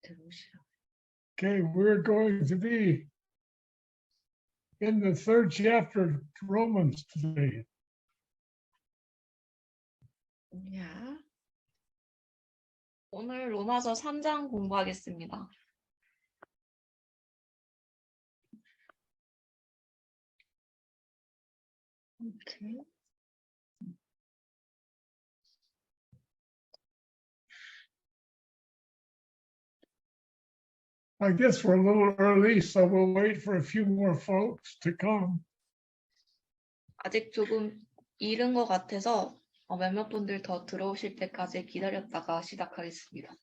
Okay, we're going to be in the third chapter of Romans today. Yeah. 오늘 로마서 3장 공부하겠습니다. 오케이. I guess we're a little early, so we'll wait for a few more folks to come. 아직 조금 이른 것 같아서 몇몇 분들 더 들어오실 때까지 기다렸다가 시작하겠습니다.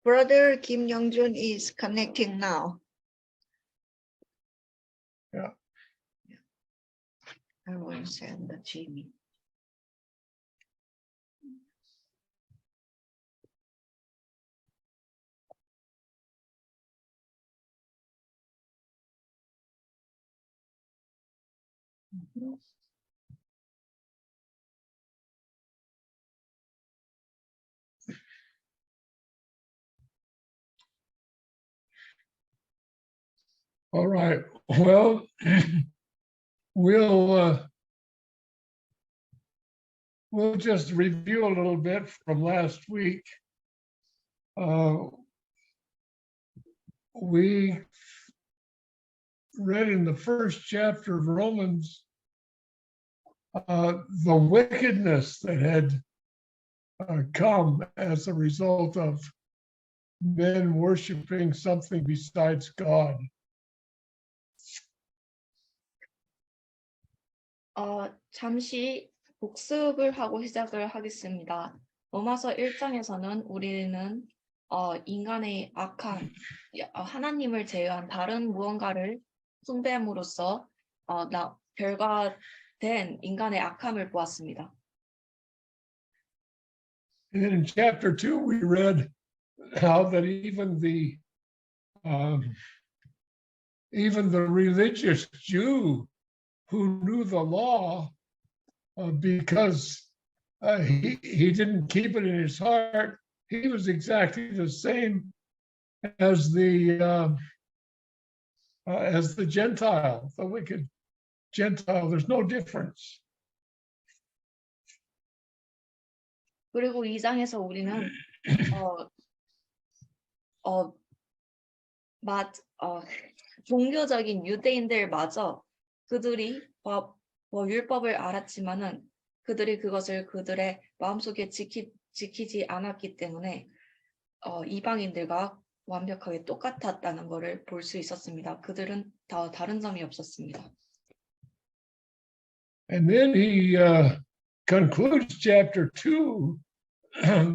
Brother Kim Young-jun is connecting now. Yeah. I will send the Jimmy. All right. Well, we'll just review a little bit from last week. We read in the first chapter of Romans the wickedness that had come as a result of men worshiping something besides God. 잠시 복습을 하고 시작을 하겠습니다. 로마서 1장에서는 우리는 인간의 악한 하나님을 제외한 다른 무언가를 숭배함으로써 결과된 인간의 악함을 보았습니다. And then in chapter 2, we read how that even the religious Jew who knew the law, because he didn't keep it in his heart, he was exactly the same as the Gentile, the wicked Gentile. There's no difference. 그리고 2장에서 우리는 종교적인 유대인들마저 그들이 율법을 알았지만은 그들이 그것을 그들의 마음속에 지키지 않았기 때문에 이방인들과 완벽하게 똑같았다는 것을 볼 수 있었습니다. 그들은 다 다른 점이 없었습니다. And then he concludes chapter 2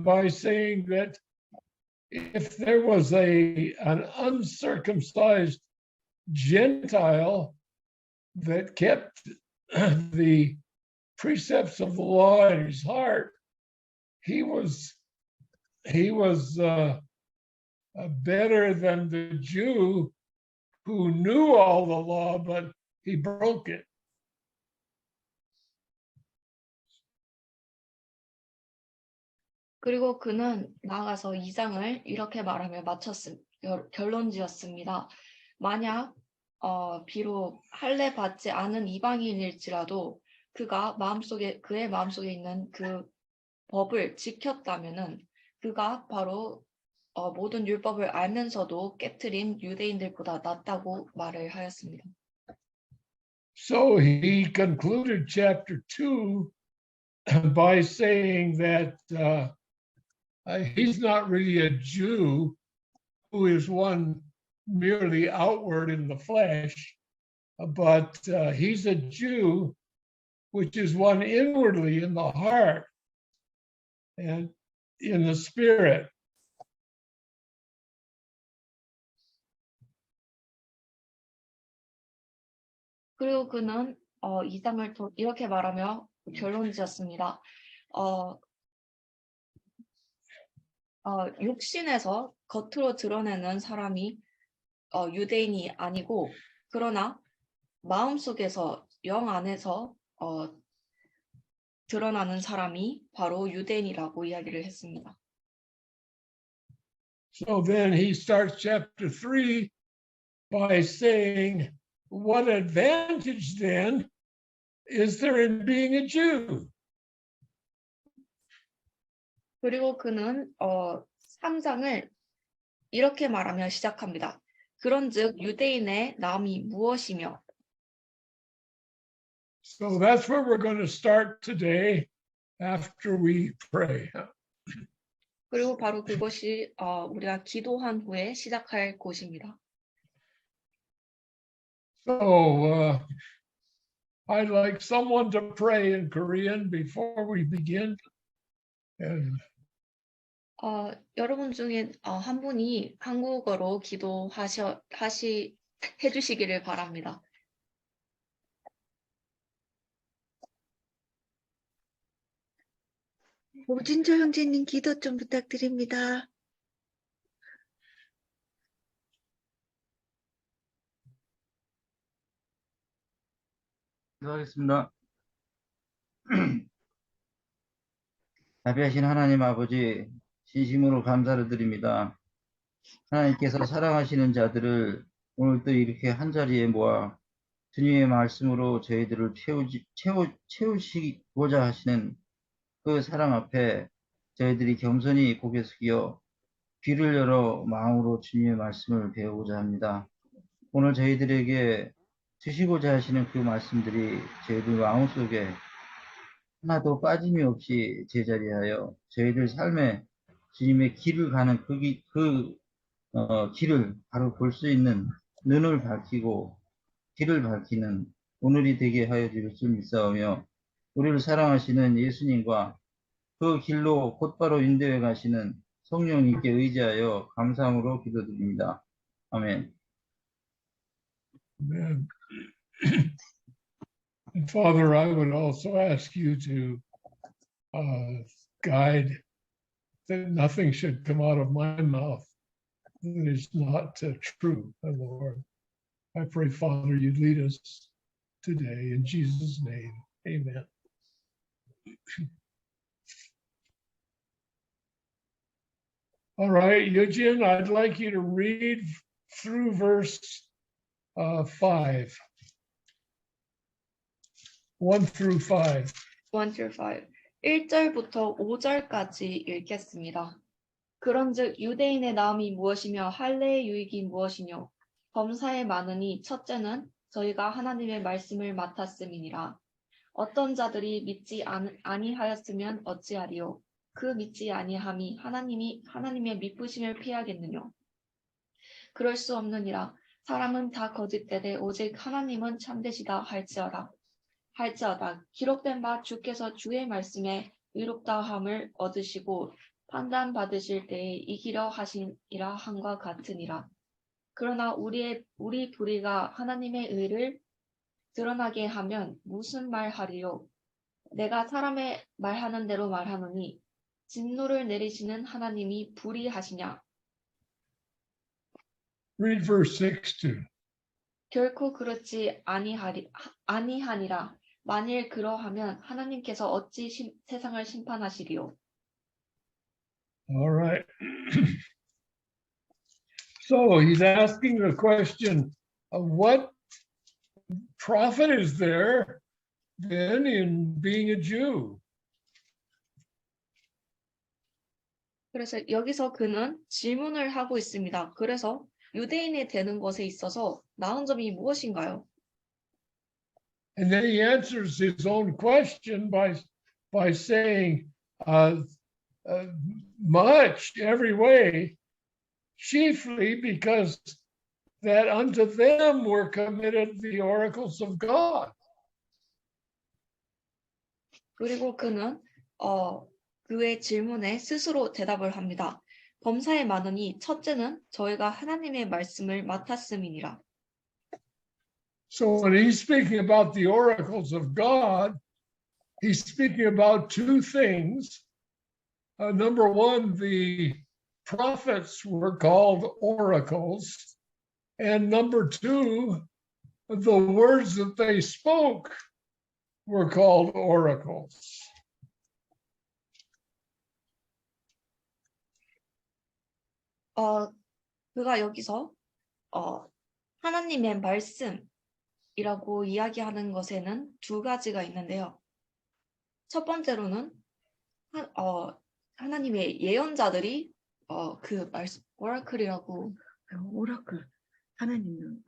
by saying that if there was an uncircumcised Gentile that kept the precepts of the law in his heart, he was better than the Jew who knew all the law, but he broke it. 그리고 그는 나아가서 2장을 이렇게 말하며 결론 지었습니다. 만약 비록 할례 받지 않은 이방인일지라도 그의 마음속에 있는 그 법을 지켰다면은 그가 바로 모든 율법을 알면서도 깨트린 유대인들보다 낫다고 말을 하였습니다. So he concluded chapter 2 by saying that he's not really a Jew who is one merely outward in the flesh, but he's a Jew which is one inwardly in the heart and in the spirit. 그리고 그는 2장을 이렇게 말하며 결론 지었습니다. 육신에서 겉으로 드러내는 사람이 유대인이 아니고 그러나 마음속에서 영 안에서 드러나는 사람이 바로 유대인이라고 이야기를 했습니다. So then he starts chapter 3 by saying, what advantage then is there in being a Jew? 그리고 그는 3장을 이렇게 말하며 시작합니다. 그런즉 유대인의 나음이 무엇이며. So that's where we're going to start today after we pray. 그리고 바로 그것이 우리가 기도한 후에 시작할 곳입니다. So I'd like someone to pray in Korean before we begin. And 여러분 중에 한 분이 한국어로 해주시기를 바랍니다. 오진조 형제님 기도 좀 부탁드립니다. 기도하겠습니다. 자비하신 하나님 아버지, 진심으로 감사를 드립니다. 하나님께서 사랑하시는 자들을 오늘도 이렇게 한자리에 모아 주님의 말씀으로 저희들을 채우시고자 하시는 그 사랑 앞에 저희들이 겸손히 고개 숙여 귀를 열어 마음으로 주님의 말씀을 배우고자 합니다. 오늘 저희들에게 주시고자 하시는 그 말씀들이 저희들 마음속에 하나도 빠짐이 없이 제자리하여 저희들 삶에 주님의 길을 가는 길을 바로 볼 수 있는 눈을 밝히고 길을 밝히는 오늘이 되게 하여 주실 줄 믿사오며 우리를 사랑하시는 예수님과 그 길로 곧바로 인도해 가시는 성령님께 의지하여 감사함으로 기도드립니다. 아멘. Amen. And Father, I would also ask you to guide that nothing should come out of my mouth that is not true, Lord. I pray, Father, you lead us today in Jesus' name. Amen. All right, Eugene, I'd like you to read through verse 5. 1 through 5. 1 through 5. 1절부터 5절까지 읽겠습니다. 그런즉 유대인의 나음이 무엇이며 할례의 유익이 무엇이뇨? 범사에 많으니 첫째는 저희가 하나님의 말씀을 맡았음이니라. 어떤 자들이 믿지 아니하였으면 어찌하리요? 그 믿지 아니함이 하나님의 미쁘심을 피하겠느뇨? 그럴 수 없느니라. 사람은 다 거짓되되 오직 하나님은 참되시다 할지어다. 기록된 바 주께서 주의 말씀에 의롭다함을 얻으시고 판단 받으실 때에 이기려 하시니라 함과 같으니라. 그러나 우리 불의가 하나님의 의를 드러나게 하면 무슨 말하리요? 내가 사람의 말하는 대로 말하노니 진노를 내리시는 하나님이 불의하시냐? Read verse 6 too. 결코 그렇지 아니하니라. 만일 그러하면 하나님께서 어찌 세상을 심판하시리요? All right. So he's asking the question of what profit is there then in being a Jew? 그래서 여기서 그는 질문을 하고 있습니다. 그래서 유대인이 되는 것에 있어서 나은 점이 무엇인가요? And then he answers his own question by saying, much every way, chiefly because that unto them were committed the oracles of God. 그리고 그는 그의 질문에 스스로 대답을 합니다. 범사에 많으니 첫째는 저희가 하나님의 말씀을 맡았음이니라. So when he's speaking about the oracles of God, he's speaking about two things. Number one, the prophets were called oracles. And number two, the words that they spoke were called oracles. 그가 여기서 하나님의 말씀이라고 이야기하는 것에는 두 가지가 있는데요. 첫 번째로는 하나님의 예언자들이 그 말씀 오라클이라고 오라클. 하나님은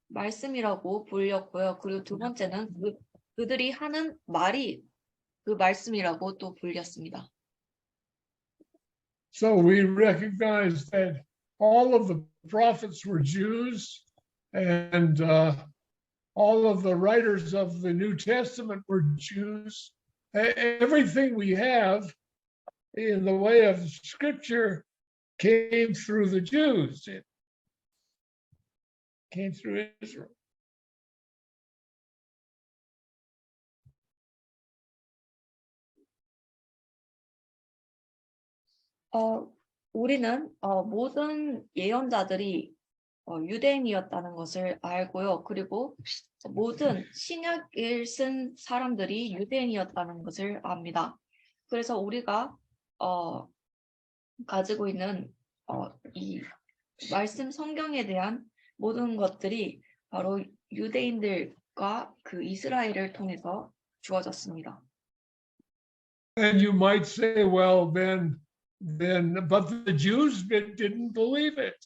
말씀이라고 불렸고요. 그리고 두 번째는 그들이 하는 말이 그 말씀이라고 또 불렸습니다. So we recognize that all of the prophets were Jews, and all of the writers of the New Testament were Jews. Everything we have in the way of scripture came through the Jews. It came through Israel. 우리는 모든 예언자들이 유대인이었다는 것을 알고요. 그리고 모든 신약을 쓴 사람들이 유대인이었다는 것을 압니다. 그래서 우리가 가지고 있는 이 말씀 성경에 대한 모든 것들이 바로 유대인들과 그 이스라엘을 통해서 주어졌습니다. And you might say, well, then, but the Jews didn't believe it.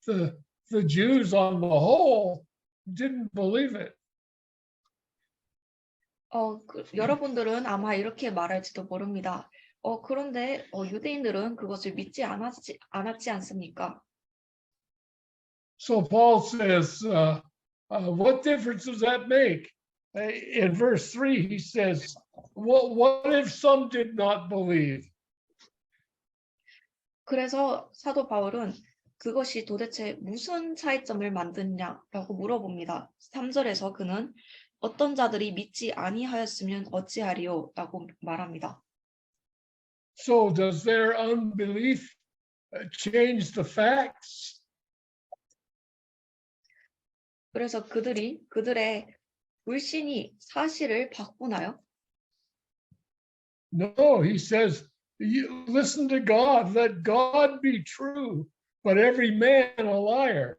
The Jews on the whole didn't believe it. 여러분들은 아마 이렇게 말할지도 모릅니다. 그런데 유대인들은 그것을 믿지 않았지 않습니까? So Paul says, what difference does that make? In verse 3, he says, what if some did not believe? 그래서 사도 바울은 그것이 도대체 무슨 차이점을 만드냐라고 물어봅니다. 3절에서 그는 어떤 자들이 믿지 아니하였으면 어찌하리요? 라고 말합니다. So does their unbelief change the facts? 그래서 그들의 불신이 사실을 바꾸나요? No, he says, you listen to God, let God be true, but every man a liar.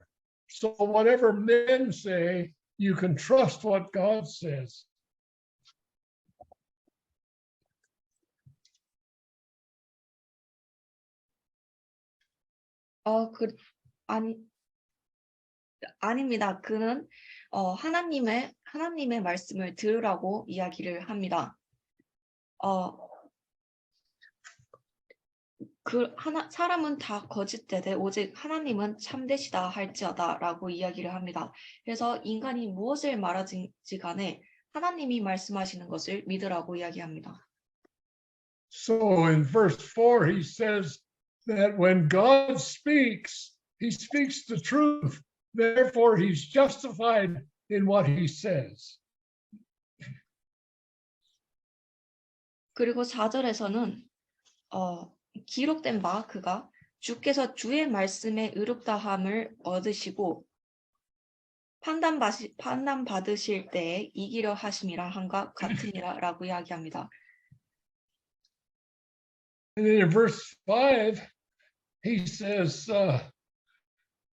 So whatever men say, you can trust what God says. 아닙니다. 그는 하나님의 말씀을 들으라고 이야기를 합니다. 사람은 다 거짓되되 오직 하나님은 참되시다 할지어다라고 이야기를 합니다. 그래서 인간이 무엇을 말하지 간에 하나님이 말씀하시는 것을 믿으라고 이야기합니다. So in verse 4, he says that when God speaks, he speaks the truth. Therefore, he's justified in what he says. 그리고 4절에서는 기록된 바 그가 주께서 주의 말씀에 의롭다함을 얻으시고 판단 받으실 때에 이기려 하심이라 한과 같으니라라고 이야기합니다. And then in verse 5, he says,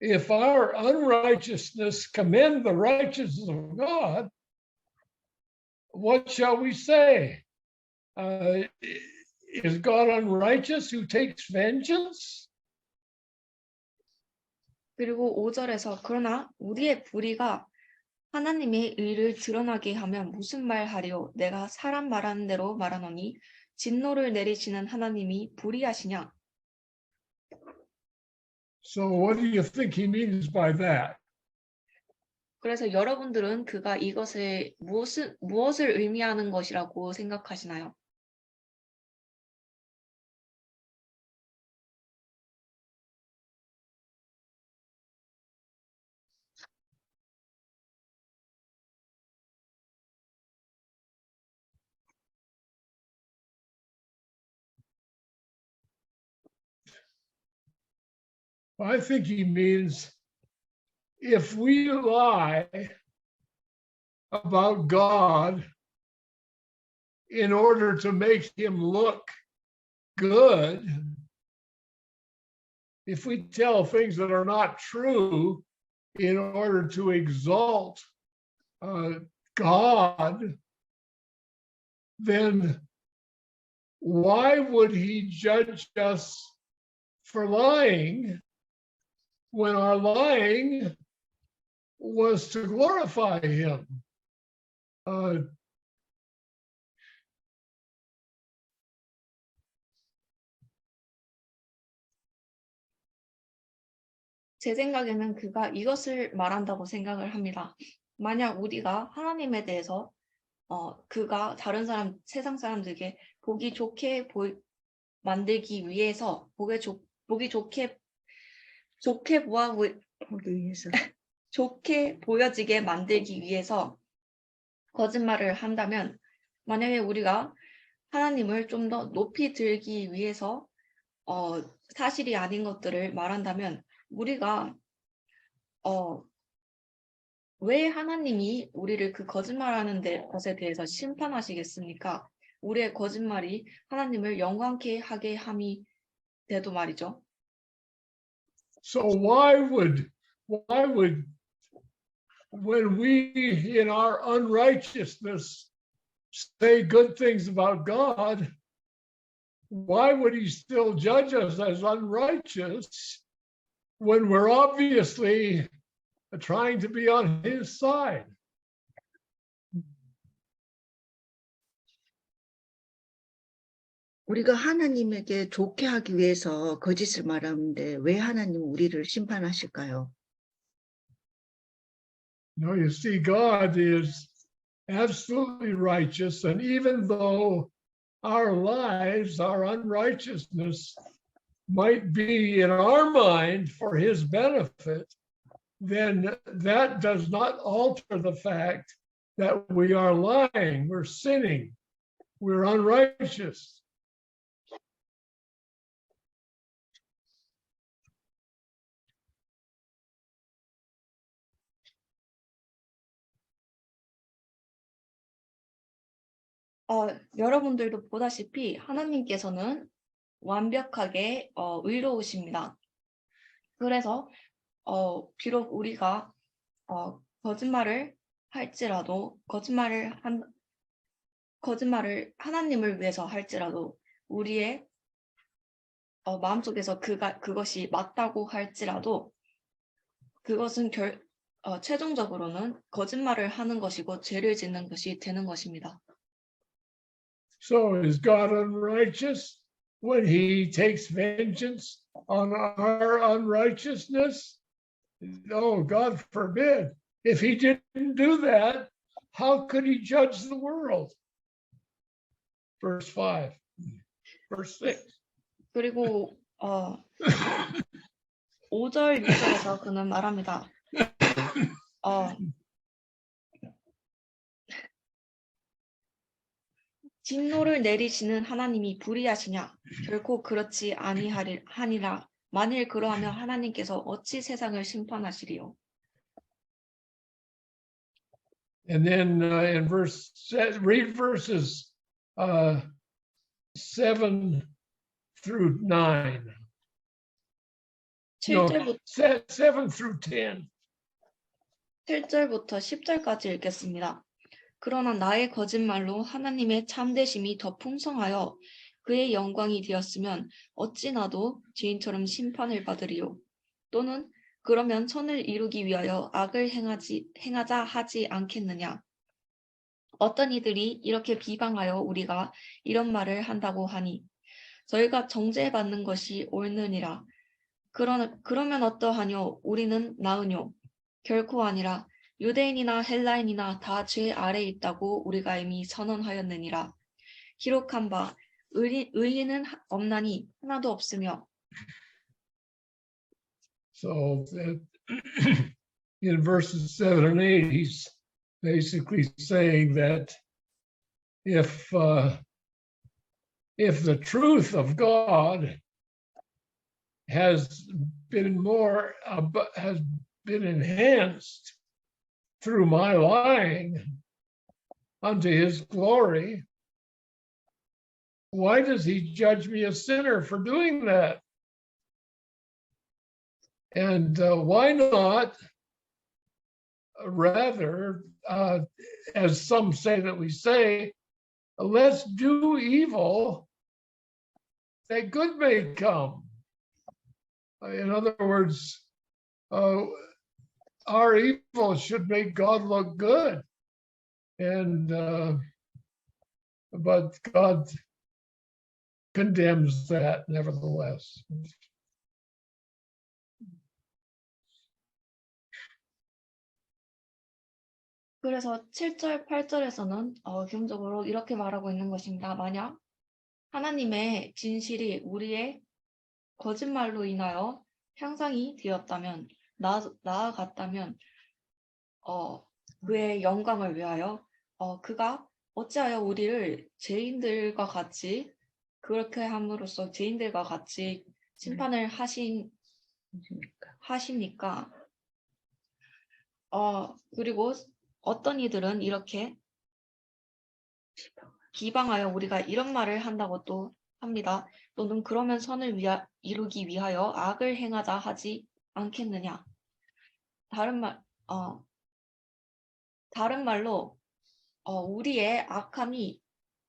if our unrighteousness commend the righteousness of God, what shall we say? Is God unrighteous who takes vengeance? 그리고 5절에서 그러나 우리의 불의가 하나님의 의를 드러나게 하면 무슨 말하리요? 내가 사람 말하는 대로 말하노니 진노를 내리시는 하나님이 불의하시냐? So what do you think he means by that? 그래서 여러분들은 그가 이것을 무엇을 의미하는 것이라고 생각하시나요? I think he means if we lie about God in order to make him look good, if we tell things that are not true in order to exalt God, then why would he judge us for lying when our lying was to glorify him? 제 생각에는 그가 이것을 말한다고 생각을 합니다. 만약 우리가 하나님에 대해서 그가 다른 사람, 세상 사람들에게 보기 좋게 만들기 위해서 보기 좋게 보기 위해서. 좋게 보여지게 만들기 위해서 거짓말을 한다면, 만약에 우리가 하나님을 좀 더 높이 들기 위해서 사실이 아닌 것들을 말한다면, 우리가 왜 하나님이 우리를 그 거짓말하는 것에 대해서 심판하시겠습니까? 우리의 거짓말이 하나님을 영광케 하게 함이 돼도 말이죠. So why would when we in our unrighteousness say good things about God, why would he still judge us as unrighteous when we're obviously trying to be on his side? 우리가 하나님에게 좋게 하기 위해서 거짓을 말하는데 왜 하나님은 우리를 심판하실까요? No, you see, God is absolutely righteous, and even though our lives, our unrighteousness might be in our mind for his benefit, then that does not alter the fact that we are lying, we're sinning, we're unrighteous. 여러분들도 보다시피 하나님께서는 완벽하게 의로우십니다. 그래서 비록 우리가 거짓말을 할지라도, 거짓말을 하나님을 위해서 할지라도, 우리의 마음속에서 그것이 맞다고 할지라도, 그것은 최종적으로는 거짓말을 하는 것이고 죄를 짓는 것이 되는 것입니다. So is God unrighteous when he takes vengeance on our unrighteousness? No, God forbid. If he didn't do that, how could he judge the world? Verse 5, verse 6. 그리고 5절, 6절에서 그는 말합니다. 진노를 내리시는 하나님이 불의하시냐? 결코 그렇지 아니하니라. 만일 그러하면 하나님께서 어찌 세상을 심판하시리요? And then read verses 7 through 9. No, 7 through 10. 7절부터 10절까지 읽겠습니다. 그러나 나의 거짓말로 하나님의 참되심이 더 풍성하여 그의 영광이 되었으면 어찌 나도 죄인처럼 심판을 받으리요? 또는 그러면 선을 이루기 위하여 악을 행하자 하지 않겠느냐? 어떤 이들이 이렇게 비방하여 우리가 이런 말을 한다고 하니 저희가 정죄받는 것이 옳느니라. 그러면 어떠하뇨? 우리는 나으뇨? 결코 아니라. 유대인이나 헬라인이나 다 죄 아래에 있다고 우리가 이미 선언하였느니라. 기록한 바 의인은 없나니 하나도 없으며. So in verses 7 and 8, he's basically saying that if the truth of God has been been enhanced through my lying unto his glory, why does he judge me a sinner for doing that? And why not rather, as some say that we say, let's do evil that good may come. In other words, our evil should make God look good. And but God condemns that nevertheless. 그래서 7절, 8절에서는 기본적으로 이렇게 말하고 있는 것입니다. 만약 하나님의 진실이 우리의 거짓말로 인하여 향상이 되었다면, 나아갔다면, 그의 영광을 위하여, 그가 어찌하여 우리를 죄인들과 같이, 그렇게 함으로써 죄인들과 같이 심판을 하십니까? 그리고 어떤 이들은 이렇게 비방하여 우리가 이런 말을 한다고 또 합니다. 너는 그러면 선을 이루기 위하여 악을 행하자 하지 않겠느냐? 다른 말로 우리의 악함이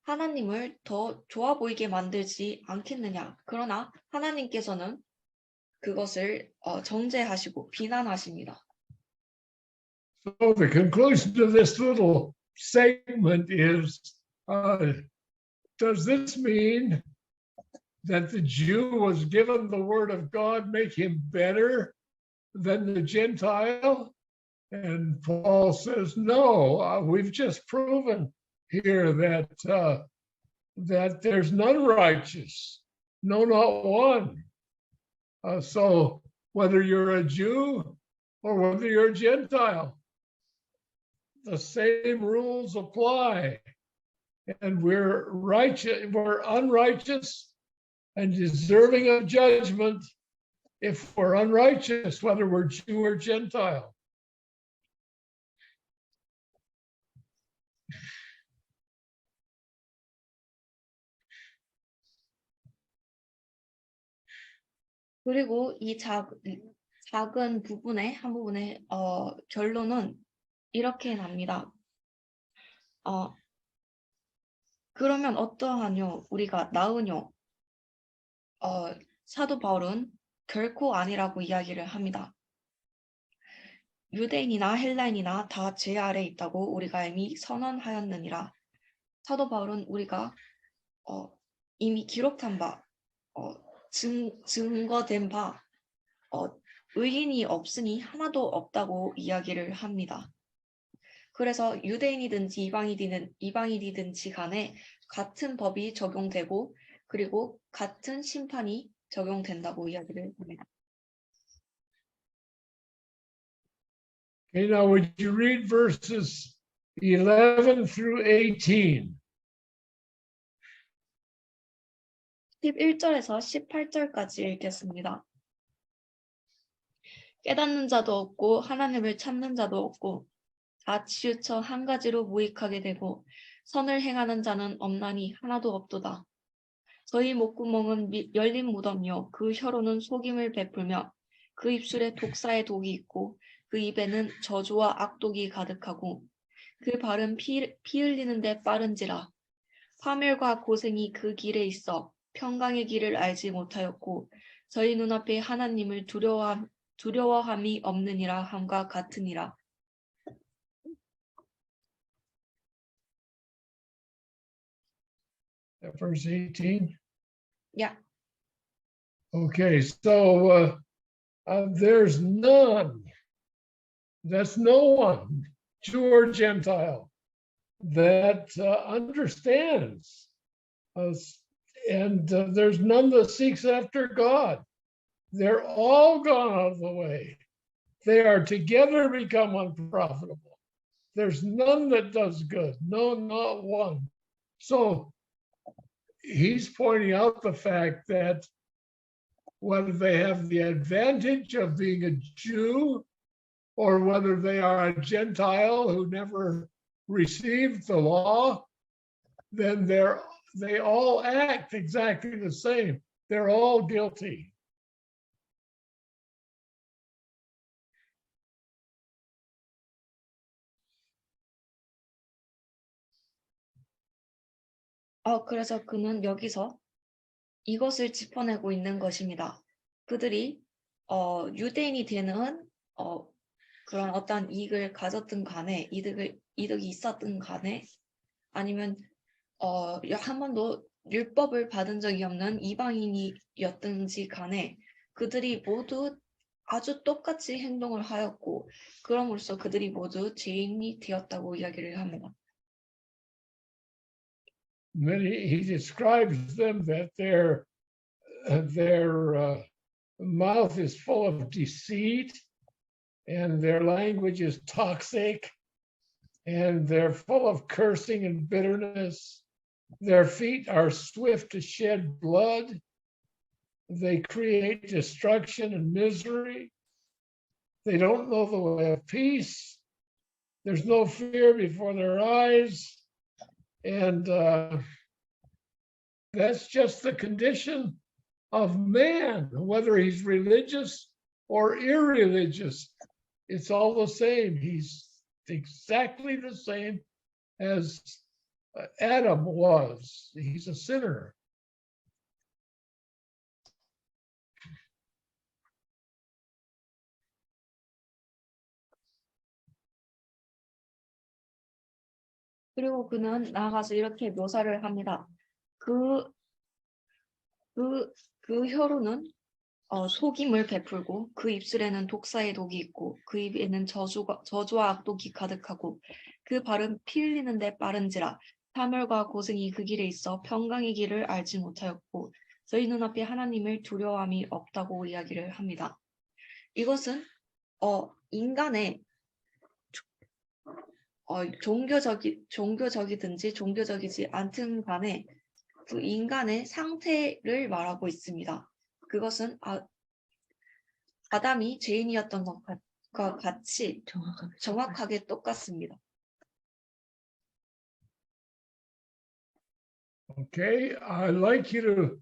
하나님을 더 좋아 보이게 만들지 않겠느냐? 그러나 하나님께서는 그것을 정죄하시고 비난하십니다. So the conclusion to this little segment is, does this mean that the Jew was given the word of God, make him better than the Gentile? And Paul says, no, we've just proven here that that there's none righteous, no, not one. So whether you're a Jew or whether you're a Gentile, the same rules apply. And we're unrighteous and deserving of judgment if we're unrighteous, whether we're Jew or Gentile. 그리고 이 작은 부분의 한 부분의 결론은 이렇게 납니다. 그러면 어떠하뇨? 우리가 나으뇨? 사도 바울은 결코 아니라고 이야기를 합니다. 유대인이나 헬라인이나 다 죄 아래 있다고 우리가 이미 선언하였느니라. 사도 바울은 우리가 이미 기록한 바, 증거된 바, 의인이 없으니 하나도 없다고 이야기를 합니다. 그래서 유대인이든지 이방인이든지 간에 같은 법이 적용되고 그리고 같은 심판이 적용된다고 이야기를 합니다. Okay, now would you read verses 11 through 18? 11절에서 18절까지 읽겠습니다. 깨닫는 자도 없고 하나님을 찾는 자도 없고 다 치우쳐 한 가지로 무익하게 되고 선을 행하는 자는 없나니 하나도 없도다. 저희 목구멍은 열린 무덤이요 그 혀로는 속임을 베풀며 그 입술에 독사의 독이 있고 그 입에는 저주와 악독이 가득하고 그 발은 피 흘리는데 빠른지라. 파멸과 고생이 그 길에 있어 평강의 길을 알지 못하였고 저희 눈앞에 하나님을 두려워함이 없느니라 함과 같으니라. Verse 18? Yeah. Okay, so there's none, that's no one, Jew or Gentile, that understands us, and there's none that seeks after God. They're all gone out of the way. They are together become unprofitable. There's none that does good, no, not one. So he's pointing out the fact that whether they have the advantage of being a Jew or whether they are a Gentile who never received the law, then they all act exactly the same. They're all guilty. 그래서 그는 여기서 이것을 짚어내고 있는 것입니다. 그들이 유대인이 되는 그런 어떤 이익을 가졌든 간에 이득이 있었든 간에 아니면 한 번도 율법을 받은 적이 없는 이방인이었든지 간에 그들이 모두 아주 똑같이 행동을 하였고 그럼으로써 그들이 모두 죄인이 되었다고 이야기를 합니다. Then he describes them that their mouth is full of deceit, and their language is toxic, and they're full of cursing and bitterness. Their feet are swift to shed blood. They create destruction and misery. They don't know the way of peace. There's no fear before their eyes. And that's just the condition of man, whether he's religious or irreligious. It's all the same. He's exactly the same as Adam was. He's a sinner. 그리고 그는 나아가서 이렇게 묘사를 합니다. 그 혀로는 속임을 베풀고 그 입술에는 독사의 독이 있고 그 입에는 저주와 악독이 가득하고 그 발은 피 흘리는데 빠른지라 사멸과 고생이 그 길에 있어 평강의 길을 알지 못하였고 저희 눈앞에 하나님을 두려워함이 없다고 이야기를 합니다. 이것은 인간의 종교적이든지 종교적이지 않든 간에 그 인간의 상태를 말하고 있습니다. 그것은 아담이 죄인이었던 것과 같이 정확하게 똑같습니다. Okay, I'd like you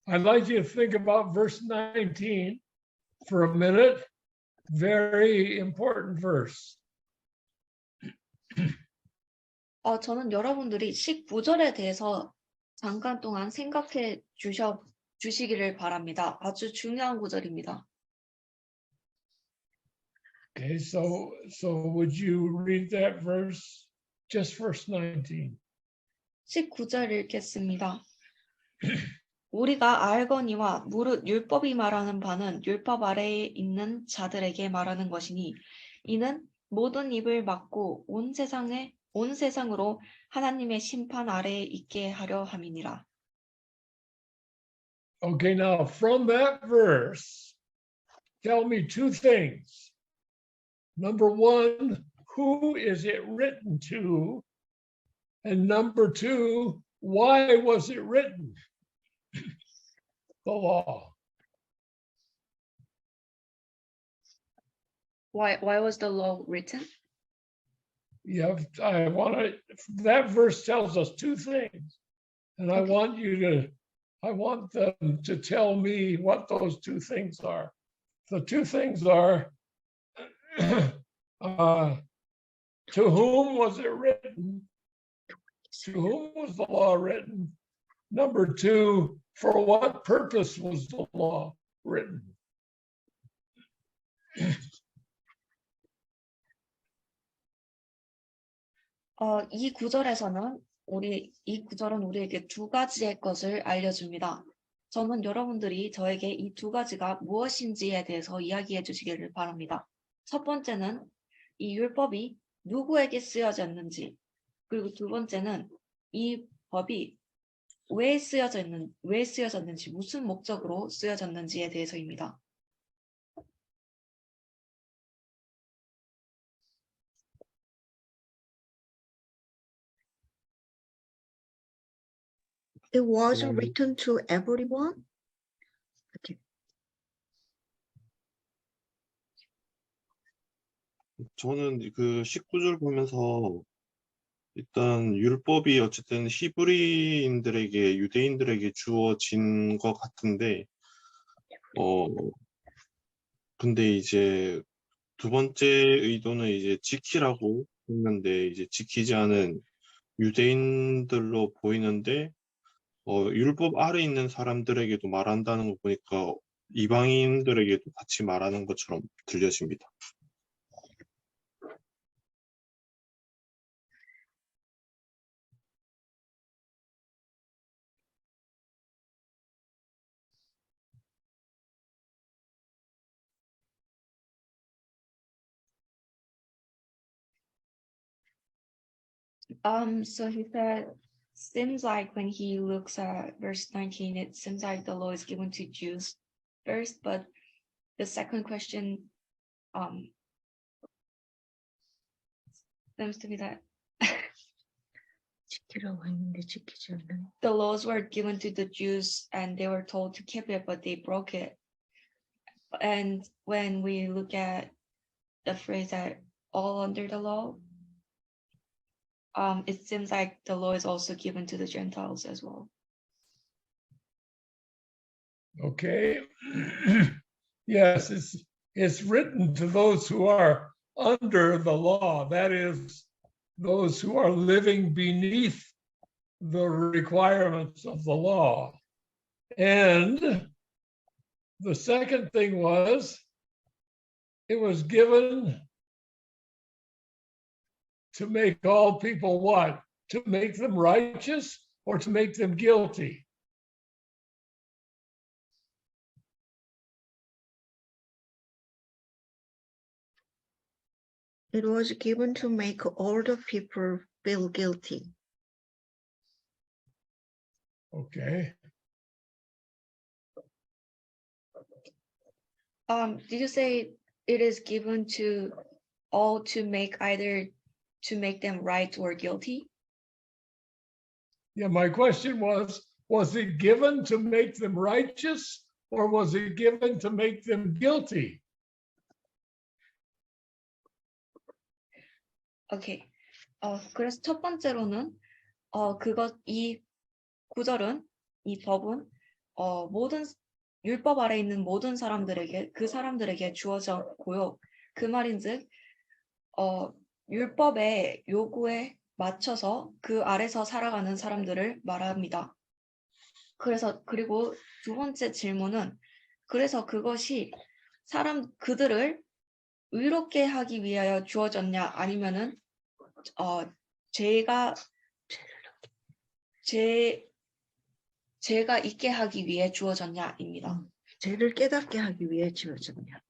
to think about verse 19 for a minute. Very important verse. 저는 여러분들이 19절에 대해서 잠깐 동안 생각해 주시기를 바랍니다. 아주 중요한 구절입니다. Okay, so would you read that verse, just verse 19? 19절 읽겠습니다. 우리가 알거니와 무릇 율법이 말하는 바는 율법 아래에 있는 자들에게 말하는 것이니 이는 모든 입을 막고 온 세상으로 하나님의 심판 아래에 있게 하려 함이니라. Okay, now from that verse, tell me two things. Number one, who is it written to? And number two, why was it written? The law. Why was the law written? Yeah, that verse tells us two things. And I want them to tell me what those two things are. The two things are, to whom was it written? To whom was the law written? Number two, for what purpose was the law written? 이 구절은 우리에게 두 가지의 것을 알려줍니다. 저는 여러분들이 저에게 이 두 가지가 무엇인지에 대해서 이야기해 주시기를 바랍니다. 첫 번째는 이 율법이 누구에게 쓰여졌는지, 그리고 두 번째는 이 법이 왜 쓰여졌는지, 무슨 목적으로 쓰여졌는지에 대해서입니다. It was written to everyone. Okay. 저는 그 19절 보면서 일단 율법이 어쨌든 히브리인들에게, 유대인들에게 주어진 것 같은데, 근데 이제 두 번째 의도는 이제 지키라고 했는데, 이제 지키지 않은 유대인들로 보이는데, 율법 아래 있는 사람들에게도 말한다는 거 보니까 이방인들에게도 같이 말하는 것처럼 들려집니다. So he said, seems like when he looks at verse 19, it seems like the law is given to Jews first, but the second question seems to be that 지키라고 했는데 지키지 않는. the laws were given to the Jews and they were told to keep it, but they broke it. And when we look at the phrase that all under the law, it seems like the law is also given to the Gentiles as well. Okay. Yes, it's written to those who are under the law. That is, those who are living beneath the requirements of the law. And the second thing was, it was given to make all people what? To make them righteous or to make them guilty? It was given to make all the people feel guilty. Okay. Did you say it is given to all to make either to make them right or guilty? Yeah, my question was it given to make them righteous or was it given to make them guilty? 오케이. 그래서 첫 번째로는 이 구절은 이 법은 모든 율법 아래 있는 모든 사람들에게 그 사람들에게 주어졌고요. 그 말인즉 율법의 요구에 맞춰서 그 아래서 살아가는 사람들을 말합니다. 그리고 두 번째 질문은 그래서 그것이 그들을 의롭게 하기 위하여 주어졌냐 아니면은 죄가 있게 하기 위해 주어졌냐입니다. 죄를 깨닫게 하기 위해 주어졌냐.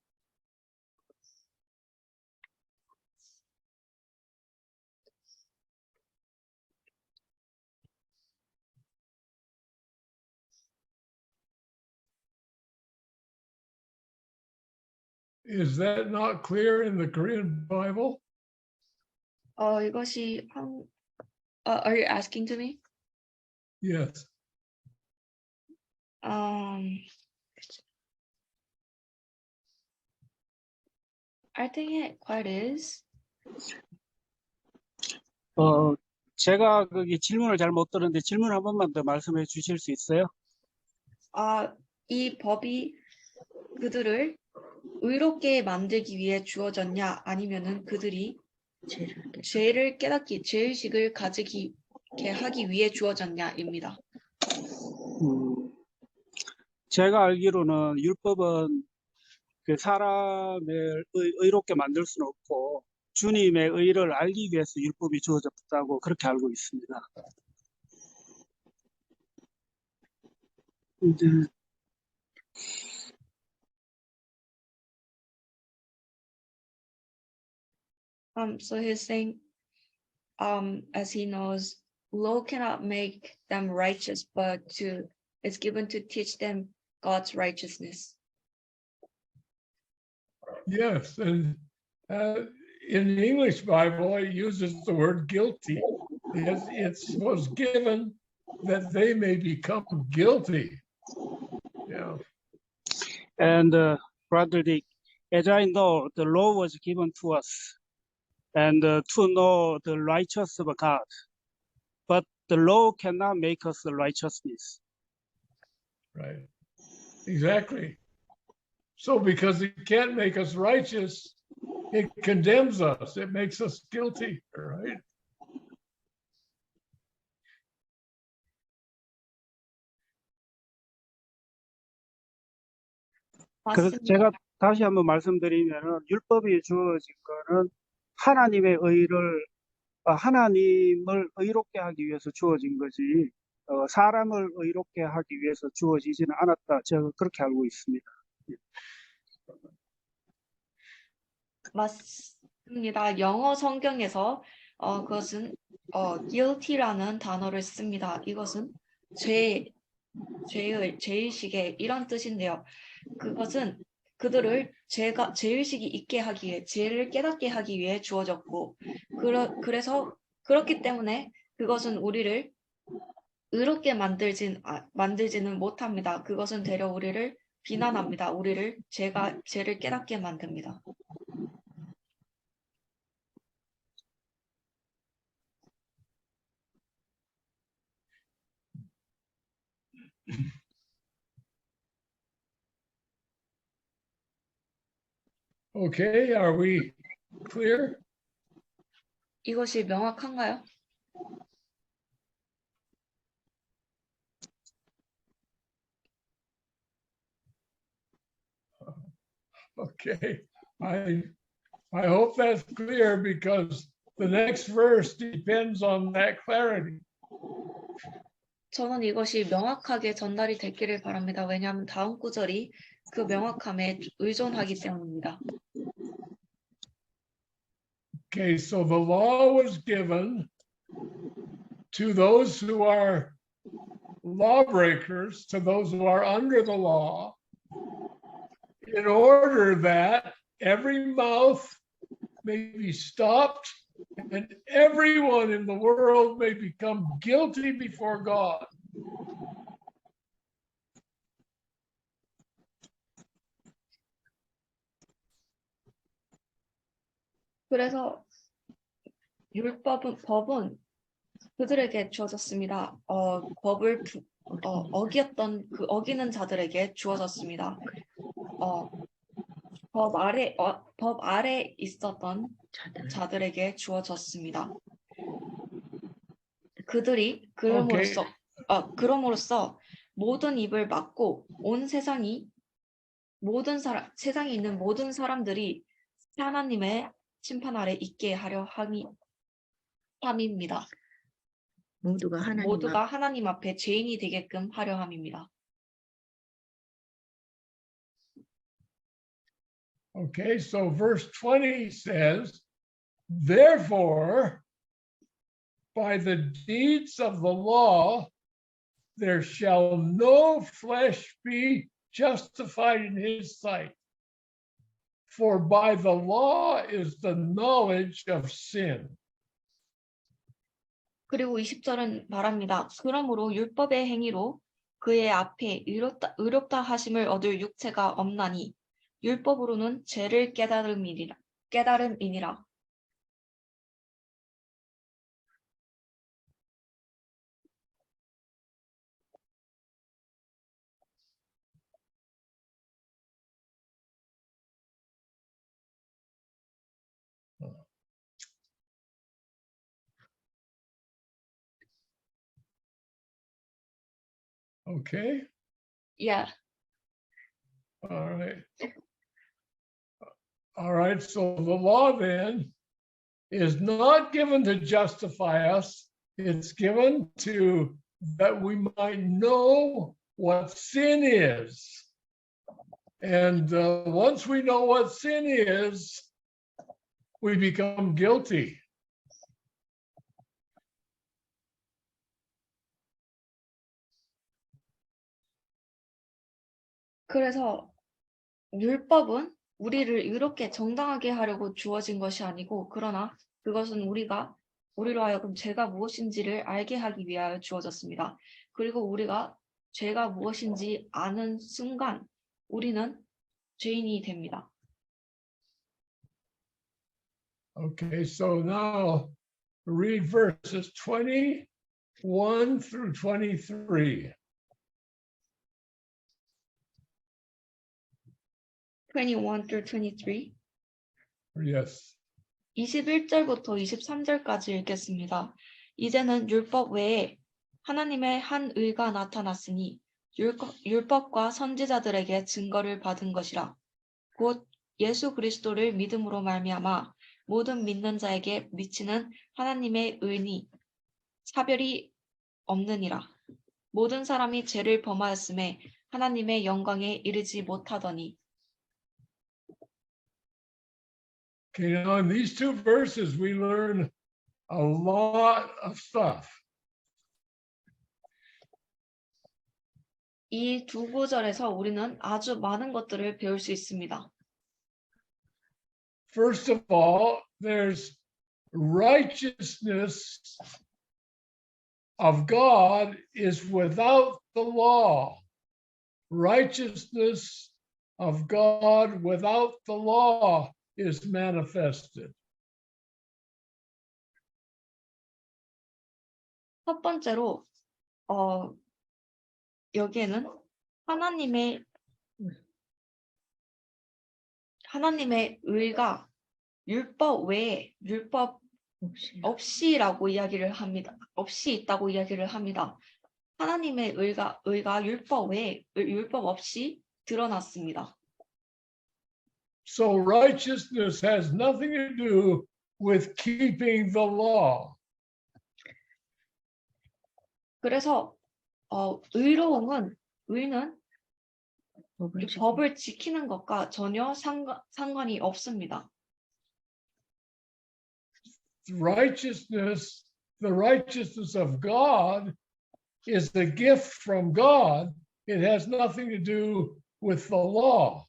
Is that not clear in the Korean Bible? 이것이 are you asking to me? Yes. I think it quite is. 제가 거기 질문을 잘 못 들었는데 질문 한 번만 더 말씀해 주실 수 있어요? 이 법이 그들을 의롭게 만들기 위해 주어졌냐 아니면은 그들이 죄를 깨닫기, 죄의식을 가지게 하기 위해 주어졌냐입니다. 제가 알기로는 율법은 그 사람을 의롭게 만들 수는 없고 주님의 의를 알기 위해서 율법이 주어졌다고 그렇게 알고 있습니다. So he's saying, as he knows, law cannot make them righteous, but it's given to teach them God's righteousness. Yes, and in the English Bible, it uses the word guilty. It was given that they may become guilty. Yeah. And Brother Dick, as I know, the law was given to us and to know the righteousness of God. But the law cannot make us the righteousness. Right. Exactly. So because it can't make us righteous, it condemns us. It makes us guilty, right? 그래서 맞습니다. 제가 다시 한번 말씀드리면은 율법이 주어진 거는 하나님의 의를 하나님을 의롭게 하기 위해서 주어진 거지 사람을 의롭게 하기 위해서 주어지지는 않았다. 제가 그렇게 알고 있습니다. 맞습니다. 영어 성경에서 그것은 guilty라는 단어를 씁니다. 이것은 죄의식의 이런 뜻인데요. 그것은 그들을 죄의식이 있게 하기 위해, 죄를 깨닫게 하기 위해 주어졌고, 그래서 그렇기 때문에 그것은 우리를 의롭게 만들지는 못합니다. 그것은 되려 우리를 비난합니다. 우리를 죄를 깨닫게 만듭니다. Okay, are we clear? 이것이 명확한가요? Okay, I hope that's clear because the next verse depends on that clarity. 저는 이것이 명확하게 전달이 됐기를 바랍니다. 왜냐하면 다음 구절이 그 명확함에 의존하기 때문입니다. Okay, so the law was given to those who are lawbreakers, to those who are under the law, in order that every mouth may be stopped and everyone in the world may become guilty before God. 그래서 법은 그들에게 주어졌습니다. 법을 어기는 자들에게 주어졌습니다. 법 아래 있었던 자들에게 주어졌습니다. 그들이 그럼으로써 모든 입을 막고 온 세상에 있는 모든 사람들이 하나님의 심판 아래 있게 하려 함입니다. 모두가 하나님 앞에 죄인이 되게끔 하려 함입니다. Okay, so verse 20 says, therefore, by the deeds of the law, there shall no flesh be justified in his sight. For by the law is the knowledge of sin. 그리고 20절은 말합니다. 그러므로 율법의 행위로 그의 앞에 의롭다 하심을 얻을 육체가 없나니 율법으로는 죄를 깨달음이니라. Okay, Yeah. all right. All right, so the law then is not given to justify us. It's given to that we might know what sin is. And once we know what sin is, we become guilty. 그래서 율법은 우리를 의롭게 정당하게 하려고 주어진 것이 아니고 그러나 그것은 우리로 하여금 죄가 무엇인지를 알게 하기 위하여 주어졌습니다. 그리고 우리가 죄가 무엇인지 아는 순간 우리는 죄인이 됩니다. Okay, so now read verses 21 through 23. 21 through 23. Yes. 21절부터 23절까지 읽겠습니다. 이제는 율법 외에 하나님의 한 의가 나타났으니 율법과 선지자들에게 증거를 받은 것이라. 곧 예수 그리스도를 믿음으로 말미암아 모든 믿는 자에게 미치는 하나님의 의니 차별이 없느니라. 모든 사람이 죄를 범하였음에 하나님의 영광에 이르지 못하더니. Okay, now in these two verses, we learn a lot of stuff. 이 두 구절에서 우리는 아주 많은 것들을 배울 수 있습니다. First of all, there's righteousness of God is without the law. Righteousness of God without the law is manifested. 첫 번째로 여기에는 하나님의 의가 율법 외에 율법 없이라고 이야기를 합니다. 없이 있다고 이야기를 합니다. 하나님의 의가 율법 외에 율법 없이 드러났습니다. So righteousness has nothing to do with keeping the law. 그래서 의는 법을 지키는 것과 전혀 상관이 없습니다. The righteousness of God is a gift from God. It has nothing to do with the law.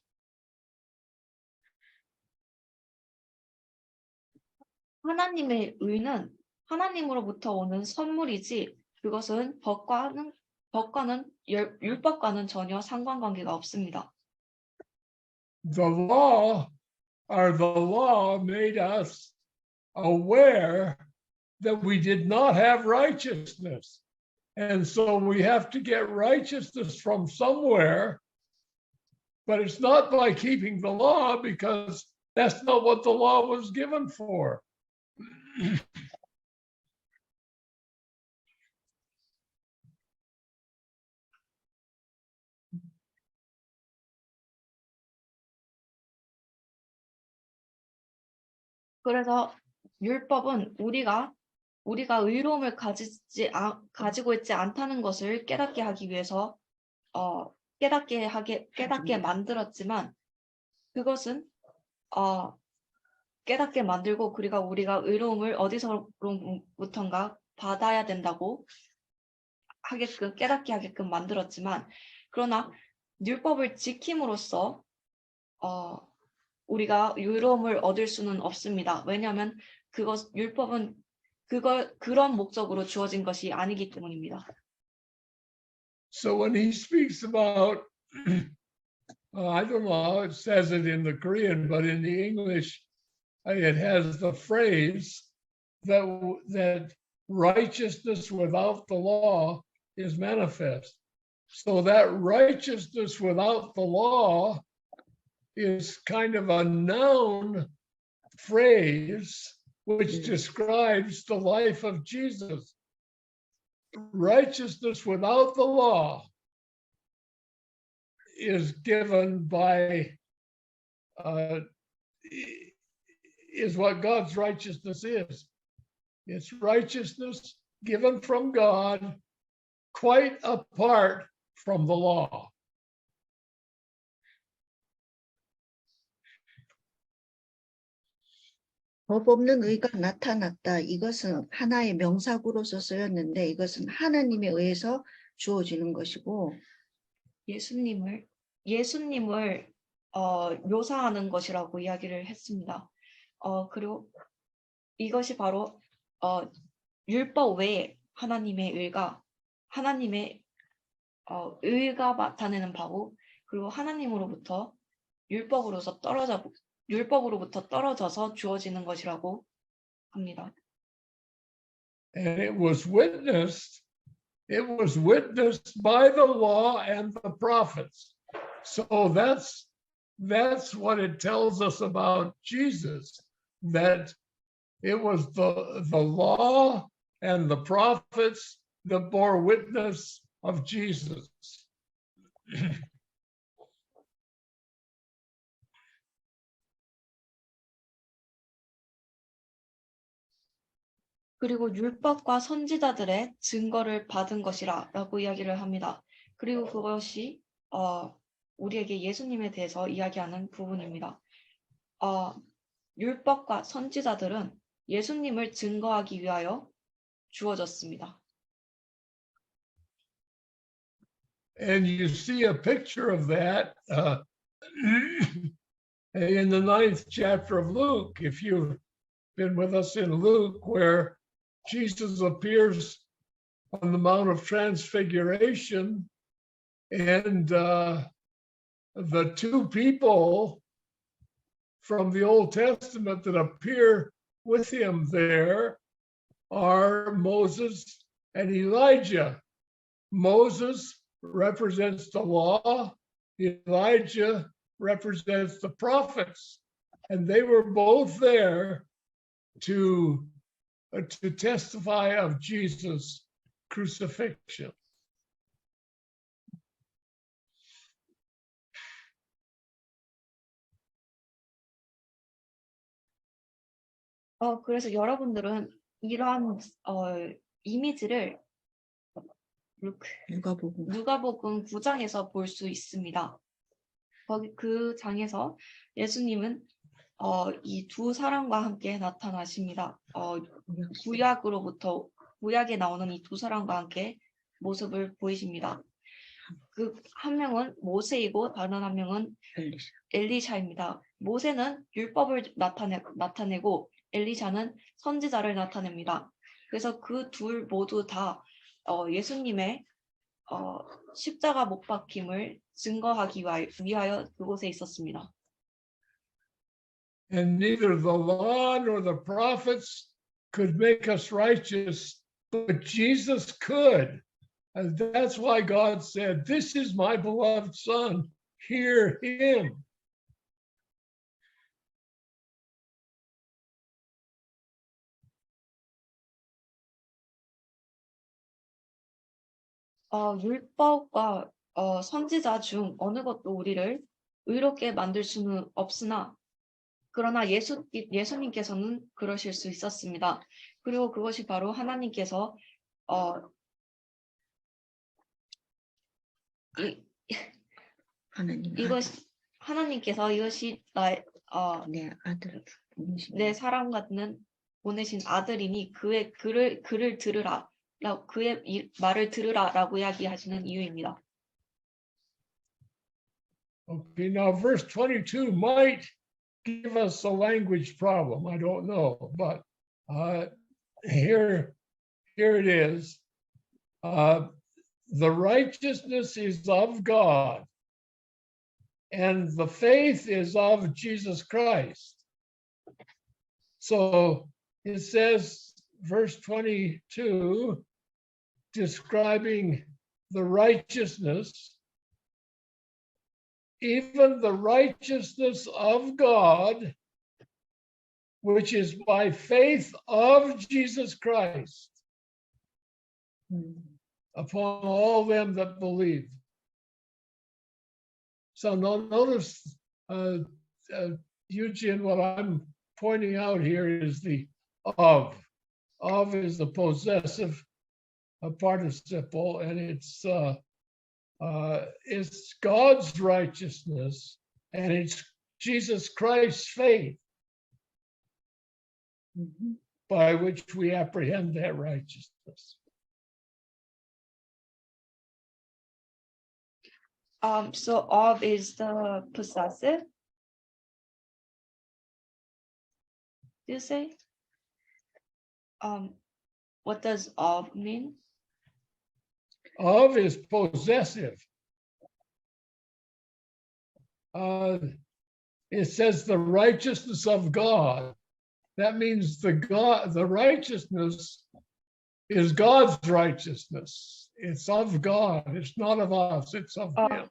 하나님의 의는 하나님으로부터 오는 선물이지 그것은 율법과는 전혀 상관관계가 없습니다. The law made us aware that we did not have righteousness. And so we have to get righteousness from somewhere, but it's not by keeping the law because that's not what the law was given for. 그래서 율법은 우리가 의로움을 가지고 있지 않다는 것을 깨닫게 하기 위해서 깨닫게 만들었지만 그것은 깨닫게 만들고 우리가 의로움을 어디서부턴가 받아야 된다고 깨닫게 하게끔 만들었지만 그러나 율법을 지킴으로써 우리가 의로움을 얻을 수는 없습니다. 왜냐하면 율법은 그런 목적으로 주어진 것이 아니기 때문입니다. So when he speaks about, I don't know how it says it in the Korean, but in the English, it has the phrase that righteousness without the law is manifest. So that righteousness without the law is kind of a noun phrase which describes the life of Jesus. Righteousness without the law is given by, is what God's righteousness is. It's righteousness given from God quite apart from the law. 법 없는 의가 나타났다. 이것은 하나의 명사구로서 쓰였는데 이것은 하나님에 의해서 주어지는 것이고 예수님을 묘사하는 것이라고 이야기를 했습니다. 그리고 이것이 바로 율법 외에 하나님의 의가 나타내는 바고 그리고 하나님으로부터 율법으로서 율법으로부터 떨어져서 주어지는 것이라고 합니다. And it was witnessed by the law and the prophets. So that's what it tells us about Jesus, that it was the law and the prophets that bore witness of Jesus. 그리고 율법과 선지자들의 증거를 받은 것이라라고 이야기를 합니다. 그리고 그것이 우리에게 예수님에 대해서 이야기하는 부분입니다. 율법과 선지자들은 예수님을 증거하기 위하여 주어졌습니다. And you see a picture of that in the 9th chapter of Luke. If you've been with us in Luke, where Jesus appears on the Mount of Transfiguration, and the two people from the Old Testament that appear with him there are Moses and Elijah. Moses represents the law, Elijah represents the prophets, and they were both there to testify of Jesus' crucifixion. 그래서 여러분들은 이러한 이미지를 누가복음 9장에서 볼 수 있습니다. 거기 그 장에서 예수님은 이 두 사람과 함께 나타나십니다. 구약에 나오는 이 두 사람과 함께 모습을 보이십니다. 그 한 명은 모세이고 다른 한 명은 엘리샤입니다. 모세는 율법을 나타내고 엘리샤는 선지자를 나타냅니다. 그래서 그 둘 모두 다 예수님의 십자가 못 박힘을 증거하기 위하여 그곳에 있었습니다. And neither the law nor the prophets could make us righteous, but Jesus could. And that's why God said, "This is my beloved Son, hear him." 율법과 선지자 중 어느 것도 우리를 의롭게 만들 수는 없으나 그러나 예수님께서는 그러실 수 있었습니다. 그리고 그것이 바로 하나님께서 하나님께서 이것이 내 사랑 같은 보내신 아들이니 그를 들으라, 그의 말을 들으라라고 이야기하시는 이유입니다. Okay, now verse 22 might give us a language problem. I don't know, but here it is. The righteousness is of God, and the faith is of Jesus Christ. So it says, verse 22, describing the righteousness, even the righteousness of God, which is by faith of Jesus Christ, upon all them that believe. So notice, Eugene, what I'm pointing out here is the of. Of is the possessive participle, and it's God's righteousness, and it's Jesus Christ's faith by which we apprehend that righteousness. So of is the possessive. Do you say? What does of mean? Of is possessive. it says the righteousness of God. That means the righteousness is God's righteousness. It's of God. It's not of us. It's of 어, Him.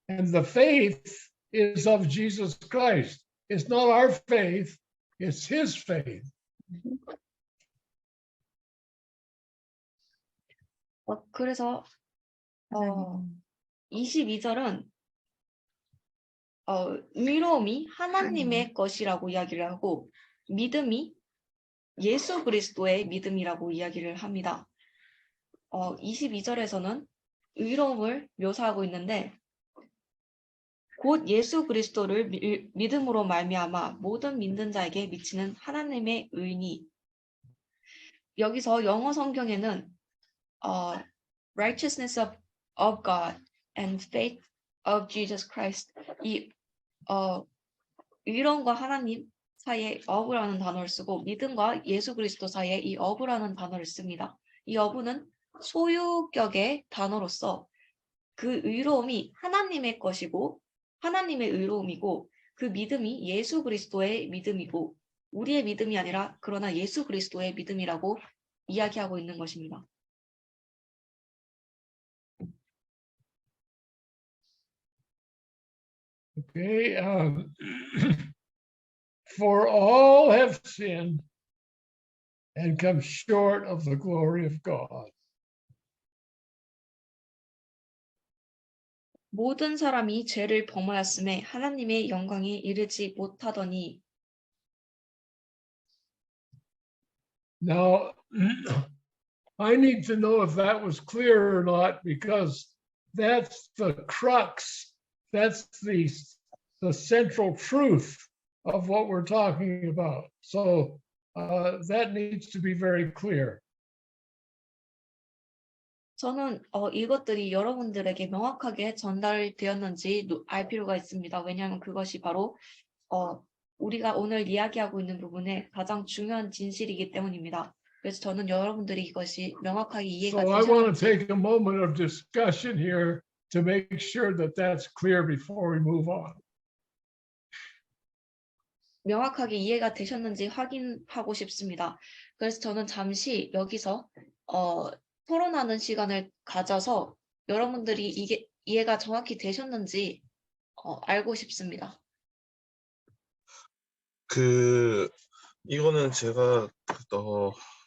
And the faith is of Jesus Christ. It's not our faith. It's His faith. 그래서 22절은 의로움이 하나님의 것이라고 이야기를 하고 믿음이 예수 그리스도의 믿음이라고 이야기를 합니다. 22절에서는 의로움을 묘사하고 있는데 곧 예수 그리스도를 믿음으로 말미암아 모든 믿는 자에게 미치는 하나님의 의니 여기서 영어 성경에는 righteousness of God and faith of Jesus Christ 이 의로움과 하나님 사이에 of라는 단어를 쓰고 믿음과 예수 그리스도 사이에 이 of라는 단어를 씁니다. 이 of는 소유격의 단어로서 그 의로움이 하나님의 것이고 하나님의 의로움이고 그 믿음이 예수 그리스도의 믿음이고 우리의 믿음이 아니라 그러나 예수 그리스도의 믿음이라고 이야기하고 있는 것입니다. Okay. For all have sinned and come short of the glory of God. 모든 사람이 죄를 범하였음에 하나님의 영광에 이르지 못하더니 Now, I need to know if that was clear or not, because that's the crux. That's the central truth of what we're talking about. So that needs to be very clear. 저는 이것들이 여러분들에게 명확하게 전달되었는지 알 필요가 있습니다. 왜냐하면 그것이 바로 우리가 오늘 이야기하고 있는 부분의 가장 중요한 진실이기 때문입니다. 그래서 저는 여러분들이 이것이 명확하게 이해가 So I want to 되셨는지 take a moment of discussion here to make sure that that's clear before we move on. 명확하게 이해가 되셨는지 확인하고 싶습니다. 그래서 저는 잠시 여기서 토론하는 시간을 가져서 여러분들이 이게 이해가 정확히 되셨는지 알고 싶습니다. 이거는 제가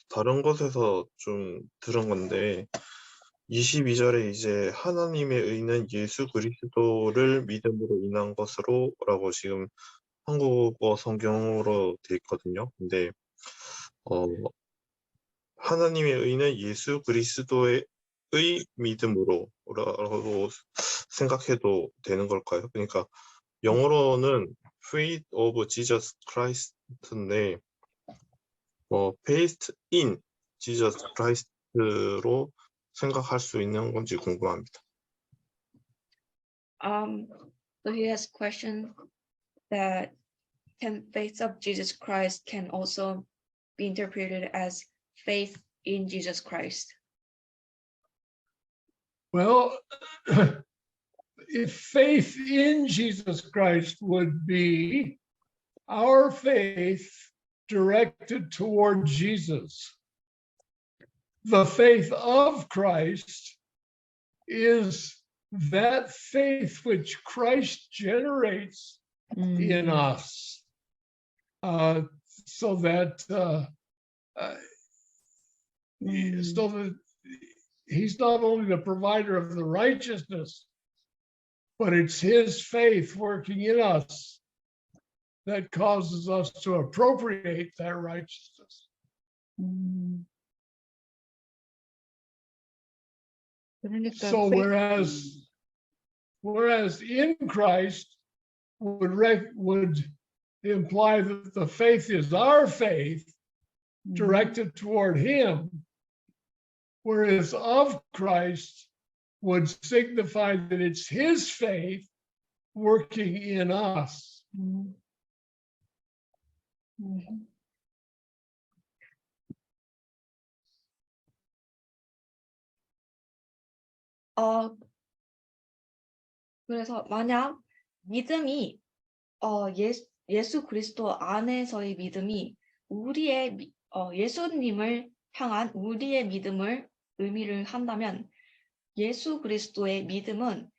다른 곳에서 좀 들은 건데 22절에 이제 하나님의 의는 예수 그리스도를 믿음으로 인한 것으로라고 지금 한국어 성경으로 돼 있거든요. 근데 하나님의 의는 예수 그리스도의 믿음으로라고 생각해도 되는 걸까요? 그러니까 영어로는 faith of Jesus Christ인데 faith in Jesus Christ로 생각할 수 있는 건지 궁금합니다. So he has a question that can faith of Jesus Christ can also be interpreted as faith in Jesus Christ. Well, if faith in Jesus Christ would be our faith directed toward Jesus, the faith of Christ is that faith which Christ generates in us, so that He's not only the provider of the righteousness, but it's His faith working in us that causes us to appropriate that righteousness. 그러니까 So whereas in Christ would imply that the faith is our faith directed toward Him, whereas of Christ would signify that it's His faith working in us. 그래서 만약 믿음이 예수 그리스도 안에서의 믿음이 예수님을 향한 우리의 믿음을 의미를 한다면 예수 그리스도의 믿음은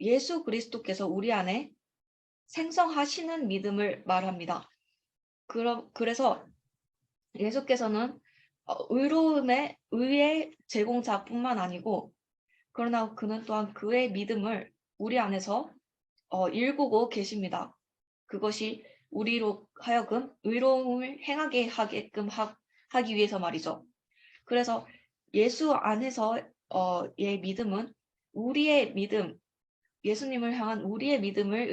예수 그리스도께서 우리 안에 생성하시는 믿음을 말합니다. 그래서 예수께서는 의의 제공자뿐만 아니고 그러나 그는 또한 그의 믿음을 우리 안에서 일구고 계십니다. 그것이 우리로 하여금 의로움을 행하게 하게끔 하기 위해서 말이죠. 그래서 예수 안에서의 믿음은 우리의 믿음, 예수님을 향한 우리의 믿음을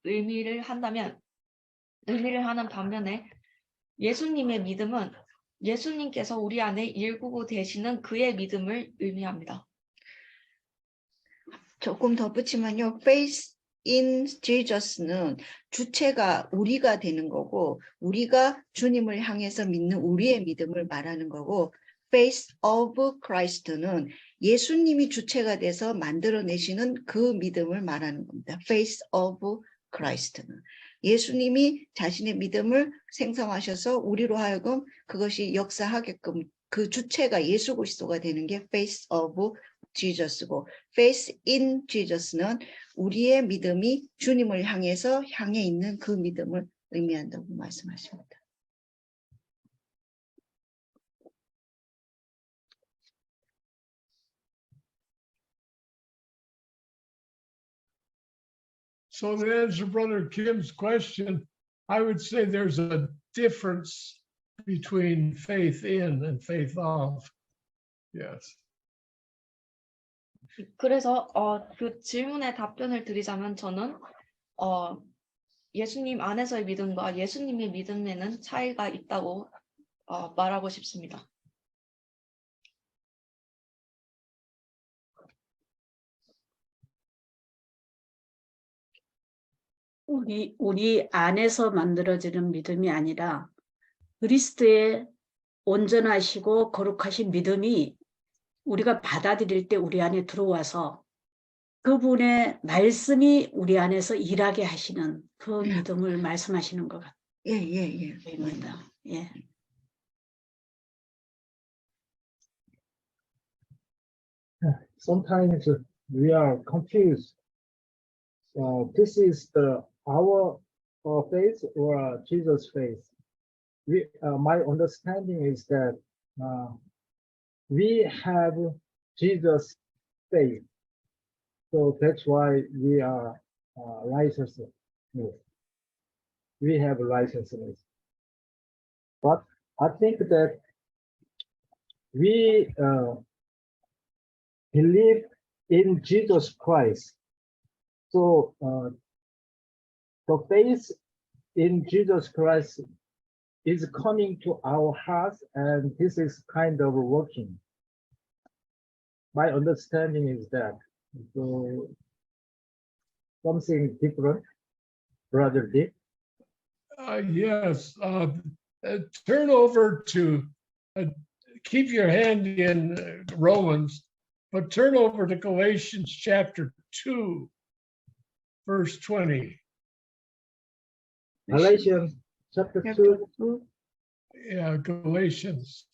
의미를 하는 반면에 예수님의 믿음은 예수님께서 우리 안에 일구고 계시는 그의 믿음을 의미합니다. 조금 더 붙이면요. Faith in Jesus는 주체가 우리가 되는 거고 우리가 주님을 향해서 믿는 우리의 믿음을 말하는 거고 Faith of Christ는 예수님이 주체가 돼서 만들어내시는 그 믿음을 말하는 겁니다. Faith of Christ는 예수님이 자신의 믿음을 생성하셔서 우리로 하여금 그것이 역사하게끔 그 주체가 예수 그리스도가 되는 게 Faith of Jesus고 Faith in Jesus는 우리의 믿음이 주님을 향해 있는 그 믿음을 의미한다고 말씀하십니다. So to answer Brother Kim's question, I would say there's a difference between faith in and faith of. Yes. 그래서 그 질문에 답변을 드리자면 저는 예수님 안에서의 믿음과 예수님의 믿음에는 차이가 있다고 말하고 싶습니다. 우리 안에서 만들어지는 믿음이 아니라 그리스도의 온전하시고 거룩하신 믿음이 우리가 받아들일 때 우리 안에 들어와서 그분의 말씀이 우리 안에서 일하게 하시는 그 믿음을 말씀하시는 것 같아요. 예. 예. Sometimes we are confused. This is our faith or Jesus' faith. My understanding is that we have Jesus' faith, so that's why we are righteous. We have righteousness, but I think that we believe in Jesus Christ. So the faith in Jesus Christ is coming to our hearts, and this is kind of working. My understanding is that so something different, Brother Dick. Yes. Turn over to, keep your hand in Romans, but turn over to Galatians chapter 2, verse 20. Galatians chapter 2. Yeah, Galatians.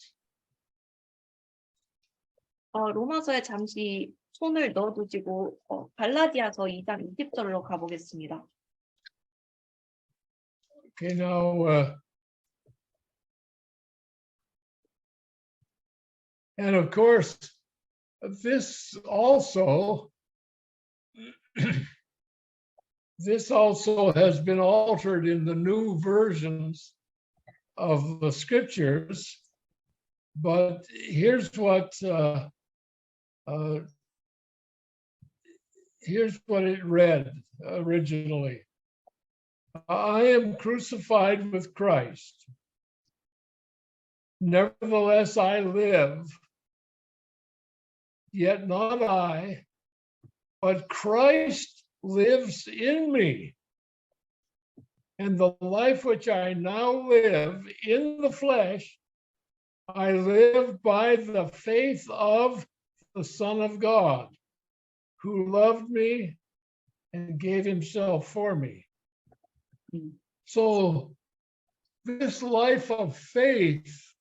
로마서에 잠시 손을 넣어두시고 갈라디아서 2장 20절로 가보겠습니다. Okay, now, and of course, this also has been altered in the new versions of the scriptures, but here's what it read originally. I am crucified with Christ. Nevertheless, I live, yet not I, but Christ lives in me. And the life which I now live in the flesh, I live by the faith of the Son of God, who loved me and gave himself for me. Mm. So this life of faith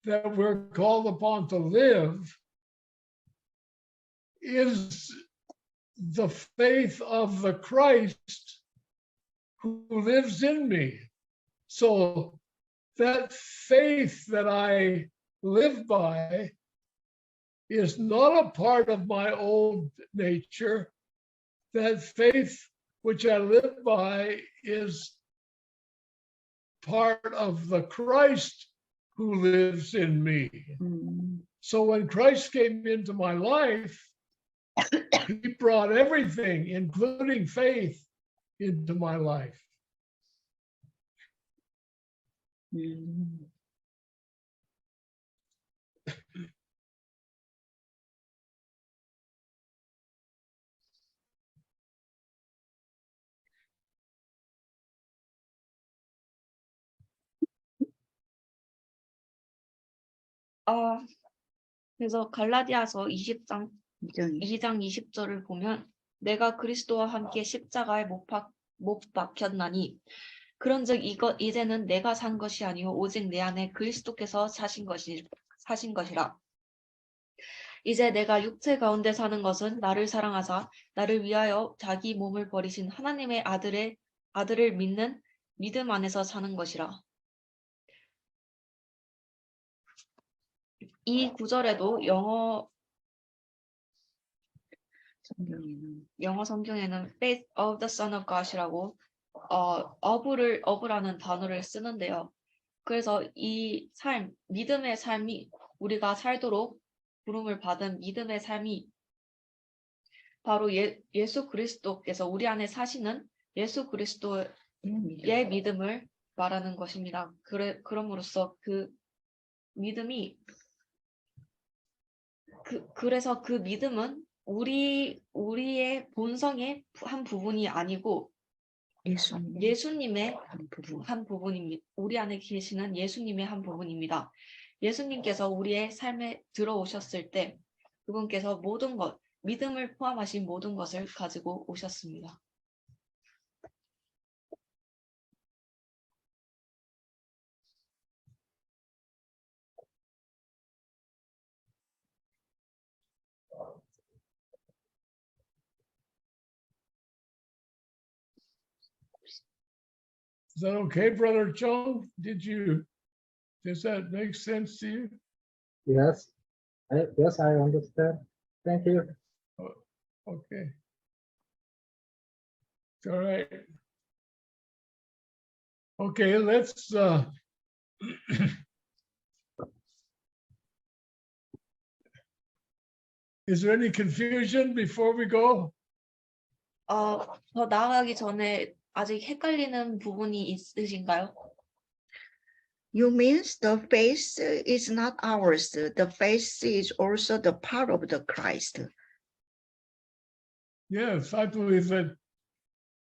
that we're called upon to live is the faith of the Christ who lives in me. So that faith that I live by is not a part of my old nature. That faith which I live by is part of the Christ who lives in me. Mm. So when Christ came into my life, he brought everything, including faith, into my life. Mm. 그래서 갈라디아서 20장 굉장히 2장 20절을 보면 내가 그리스도와 함께 십자가에 못 박혔나니 그런즉 이제는 내가 산 것이 아니요 오직 내 안에 그리스도께서 사신 것이라. 이제 내가 육체 가운데 사는 것은 나를 사랑하사 나를 위하여 자기 몸을 버리신 하나님의 아들을 믿는 믿음 안에서 사는 것이라. 이 구절에도 영어 성경에는 faith of the Son of God이라고 of라는 단어를 쓰는데요. 그래서 이 삶, 믿음의 삶이 우리가 살도록 부름을 받은 믿음의 삶이 바로 예수 그리스도께서 우리 안에 사시는 예수 그리스도의 믿음을 말하는 것입니다. 그럼으로써 그 믿음이 그래서 그 믿음은 우리의 본성의 한 부분이 아니고 예수님의 한 부분입니다. 우리 안에 계시는 예수님의 한 부분입니다. 예수님께서 우리의 삶에 들어오셨을 때 그분께서 모든 것, 믿음을 포함하신 모든 것을 가지고 오셨습니다. Is that okay, Brother Chung? Does that make sense to you? Yes. Yes, I understand. Thank you. Okay. All right. Okay, let's is there any confusion before we go? 더 나아가기 전에 아직 헷갈리는 부분이 있으신가요? You means the faith is not ours. The faith is also the part of the Christ. Yes, I believe that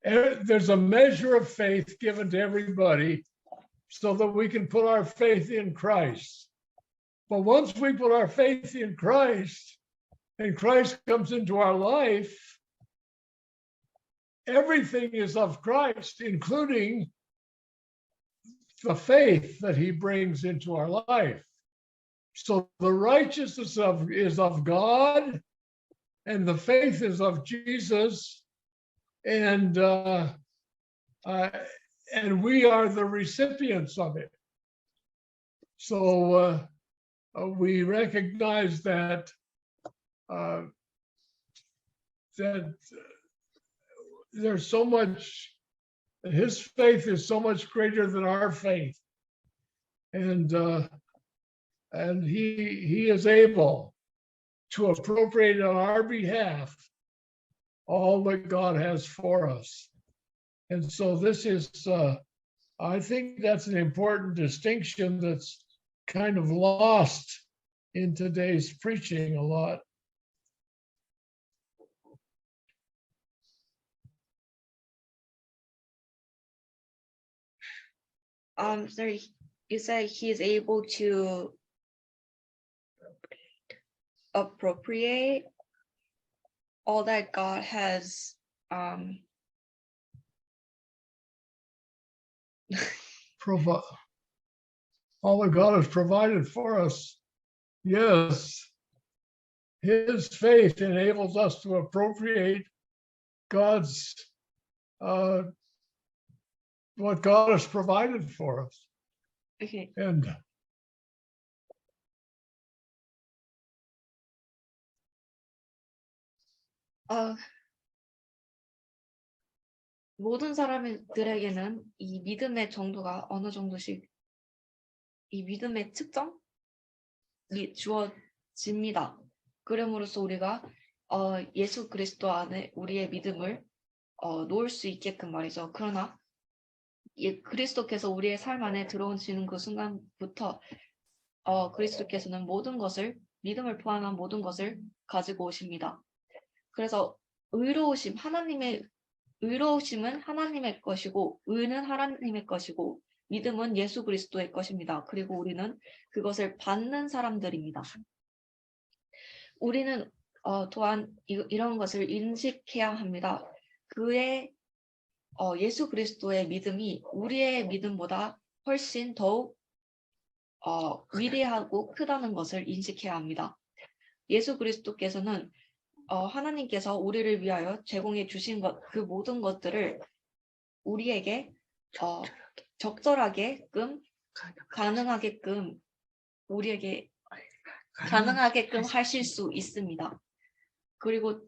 there's a measure of faith given to everybody so that we can put our faith in Christ. But once we put our faith in Christ and Christ comes into our life, everything is of Christ, including the faith that he brings into our life. So the righteousness is of God, and the faith is of Jesus, and we are the recipients of it. So we recognize that there's so much. His faith is so much greater than our faith, and he is able to appropriate on our behalf all that God has for us. And so this is, I think that's an important distinction that's kind of lost in today's preaching a lot. Sorry, you said he is able to appropriate all that God has All that God has provided for us. Yes, his faith enables us to appropriate God's what God has provided for us. Okay. And 모든 사람들에게는 이 믿음의 정도가 어느 정도씩 이 믿음의 측정이 주어집니다. 그럼으로써 우리가 예수 그리스도 안에 우리의 믿음을 놓을 수 있게끔 말이죠. 그러나 그리스도께서 우리의 삶 안에 들어오시는 그 순간부터 그리스도께서는 모든 것을 믿음을 포함한 모든 것을 가지고 오십니다. 그래서 하나님의 의로우심은 하나님의 것이고 의는 하나님의 것이고 믿음은 예수 그리스도의 것입니다. 그리고 우리는 그것을 받는 사람들입니다. 우리는 또한 이런 것을 인식해야 합니다. 그의 예수 그리스도의 믿음이 우리의 믿음보다 훨씬 더욱 위대하고 크다는 것을 인식해야 합니다. 예수 그리스도께서는 하나님께서 우리를 위하여 제공해 주신 그 모든 것들을 우리에게 적절하게끔 가능하게끔 우리에게 가능하게끔 하실 수 있습니다. 그리고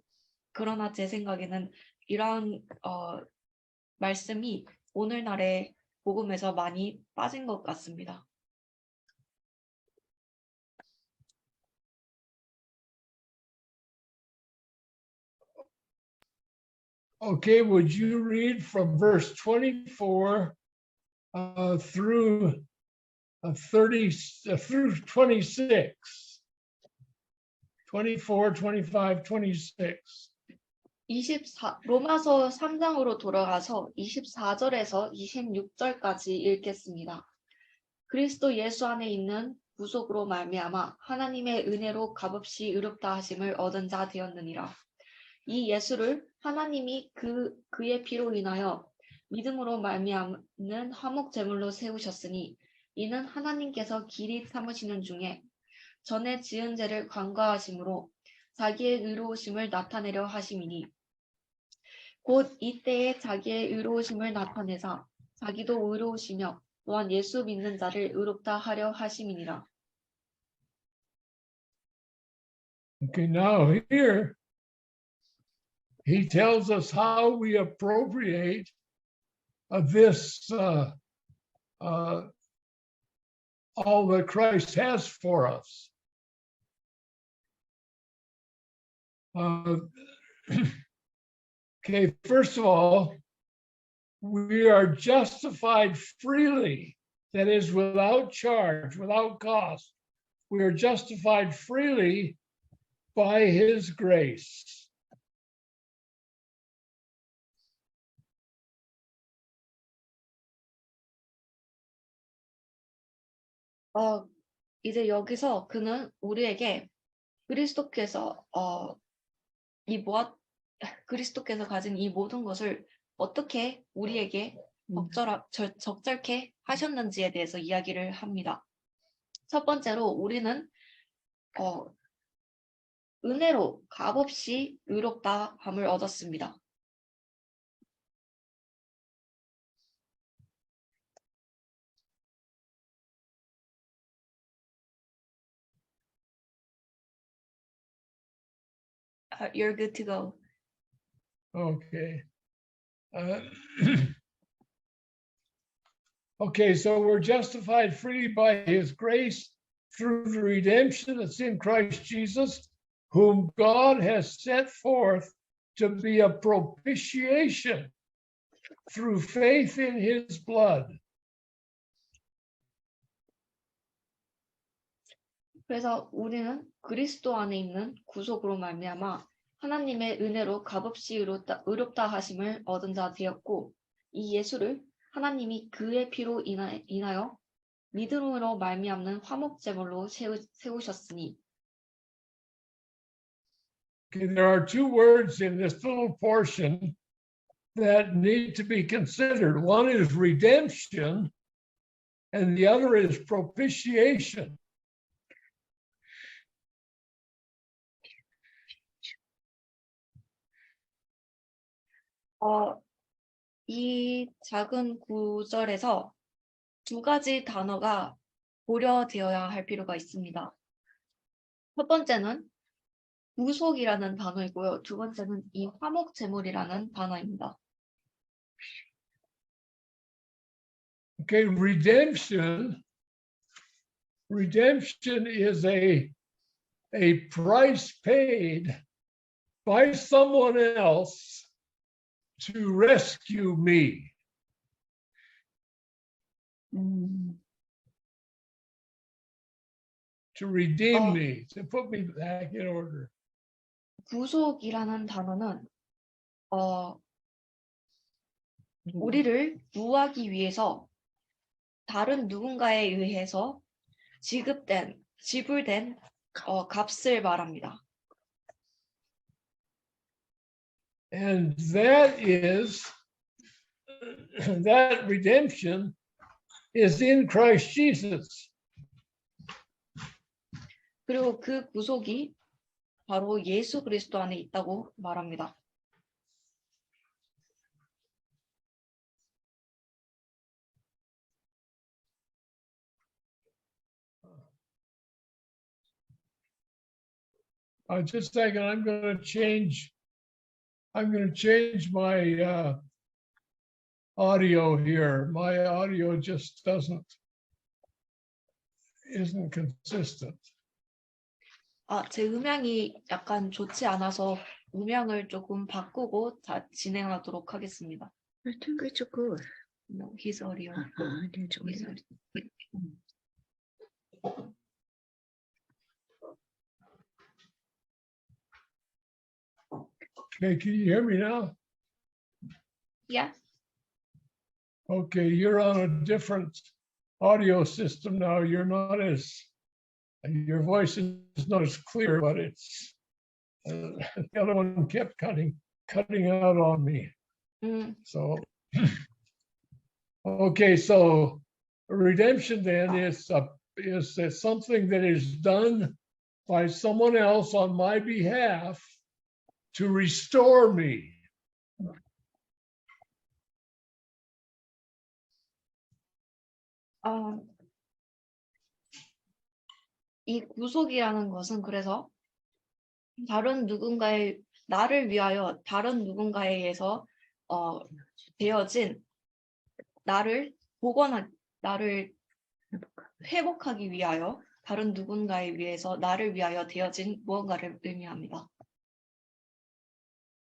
그러나 제 생각에는 이러한 말씀이 오늘날의 복음에서 많이 빠진 것 같습니다. Okay, would you read from verse 24 through 26? 24, 25, 26. 로마서 3장으로 돌아가서 24절에서 26절까지 읽겠습니다. 그리스도 예수 안에 있는 구속으로 말미암아 하나님의 은혜로 값없이 의롭다 하심을 얻은 자 되었느니라. 이 예수를 하나님이 그의 피로 인하여 믿음으로 말미암는 화목 제물로 세우셨으니 이는 하나님께서 길이 삼으시는 중에 전에 지은 죄를 간과하심으로 자기의 의로우심을 나타내려 하심이니 곧 이때에 자기의 의로우심을 나타내사 자기도 의로우시며 또한 예수 믿는 자를 의롭다 하려 하심이니라. Okay, now here he tells us how we appropriate this all that Christ has for us. Okay, first of all, we are justified freely, that is, without charge, without cost. We are justified freely by his grace. 이제 여기서 그는 우리에게 그리스도께서 그리스도께서 가진 이 모든 것을 어떻게 우리에게 적절케 하셨는지에 대해서 이야기를 합니다. 첫 번째로 우리는 은혜로 값없이 의롭다함을 얻었습니다. You're good to go. Okay. Okay, so we're justified freely by his grace through the redemption that's in Christ Jesus, whom God has set forth to be a propitiation through faith in his blood. 그래서 우리는 그리스도 안에 있는 구속으로 말미암아 하나님의 은혜로 값없이 의롭다 하심을 얻은 자 되었고 이 예수를 하나님이 그의 피로 인하여 믿음으로 말미암는 화목 제물로 세우셨으니. Okay, there are two words in this little portion that need to be considered. One is redemption, and the other is propitiation. 이 작은 구절에서 두 가지 단어가 고려되어야 할 필요가 있습니다. 첫 번째는 구속이라는 단어이고요. 두 번째는 이 화목제물이라는 단어입니다. Okay, redemption is a price paid by someone else to rescue me. To redeem me, to put me back in order. 구속이라는 단어는 우리를 구하기 위해서 다른 누군가에 의해서 지불된 값을 말합니다. And that redemption is in Christ Jesus. 그리고 그 구속이 바로 예수 그리스도 안에 있다고 말합니다. Just a second, I'm going to change my audio here. My audio just isn't consistent. 제 음향이 약간 좋지 않아서 음향을 조금 바꾸고 진행하도록 하겠습니다. I think it's good. No, his audio. His audio. Okay, can you hear me now? Yeah. Okay, you're on a different audio system now. Your voice is not as clear, but it's the other one kept cutting out on me. So, okay, so redemption then is something that is done by someone else on my behalf to restore me. 이 구속이라는 것은 그래서 나를 위하여 다른 누군가에 의해서 되어진 나를 회복하기 위하여 다른 누군가에 의해서 나를 위하여 되어진 무언가를 의미합니다.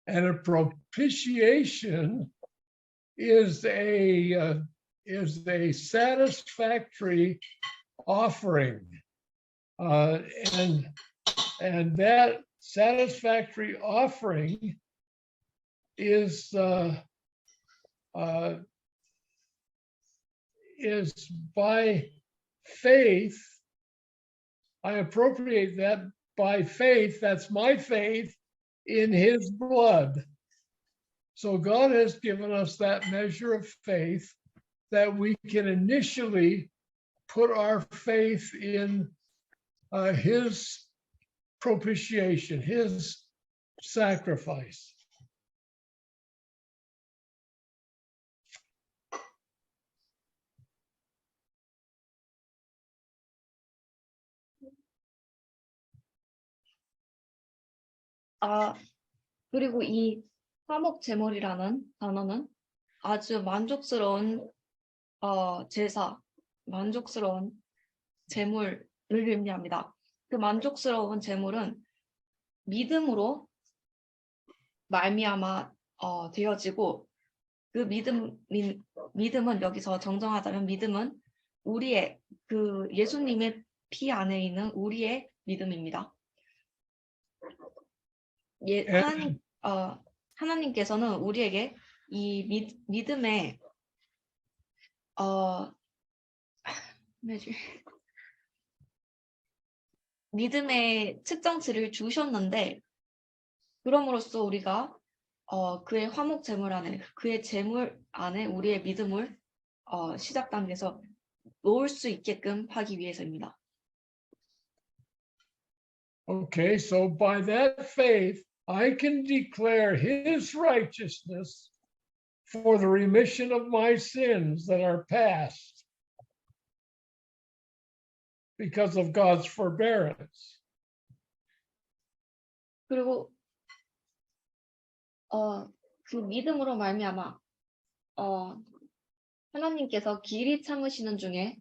And a propitiation is a satisfactory offering, and that satisfactory offering is by faith. I appropriate that by faith. That's my faith in his blood. So God has given us that measure of faith that we can initially put our faith in his propitiation, his sacrifice. 그리고 이 화목제물이라는 단어는 아주 만족스러운 만족스러운 제물을 의미합니다. 그 만족스러운 제물은 믿음으로 말미암아 되어지고, 그 믿음은 여기서 정정하자면 믿음은 우리의 그 예수님의 피 안에 있는 우리의 믿음입니다. 하나님께서는 우리에게 이 믿음의 믿음의 측정치를 주셨는데, 그럼으로써 우리가 그의 화목 제물 안에, 그의 제물 안에 우리의 믿음을 시작 단계에서 놓을 수 있게끔 하기 위해서입니다. Okay, so by that faith, I can declare his righteousness for the remission of my sins that are past because of God's forbearance. 그리고 그 믿음으로 말미암아 하나님께서 길이 참으시는 중에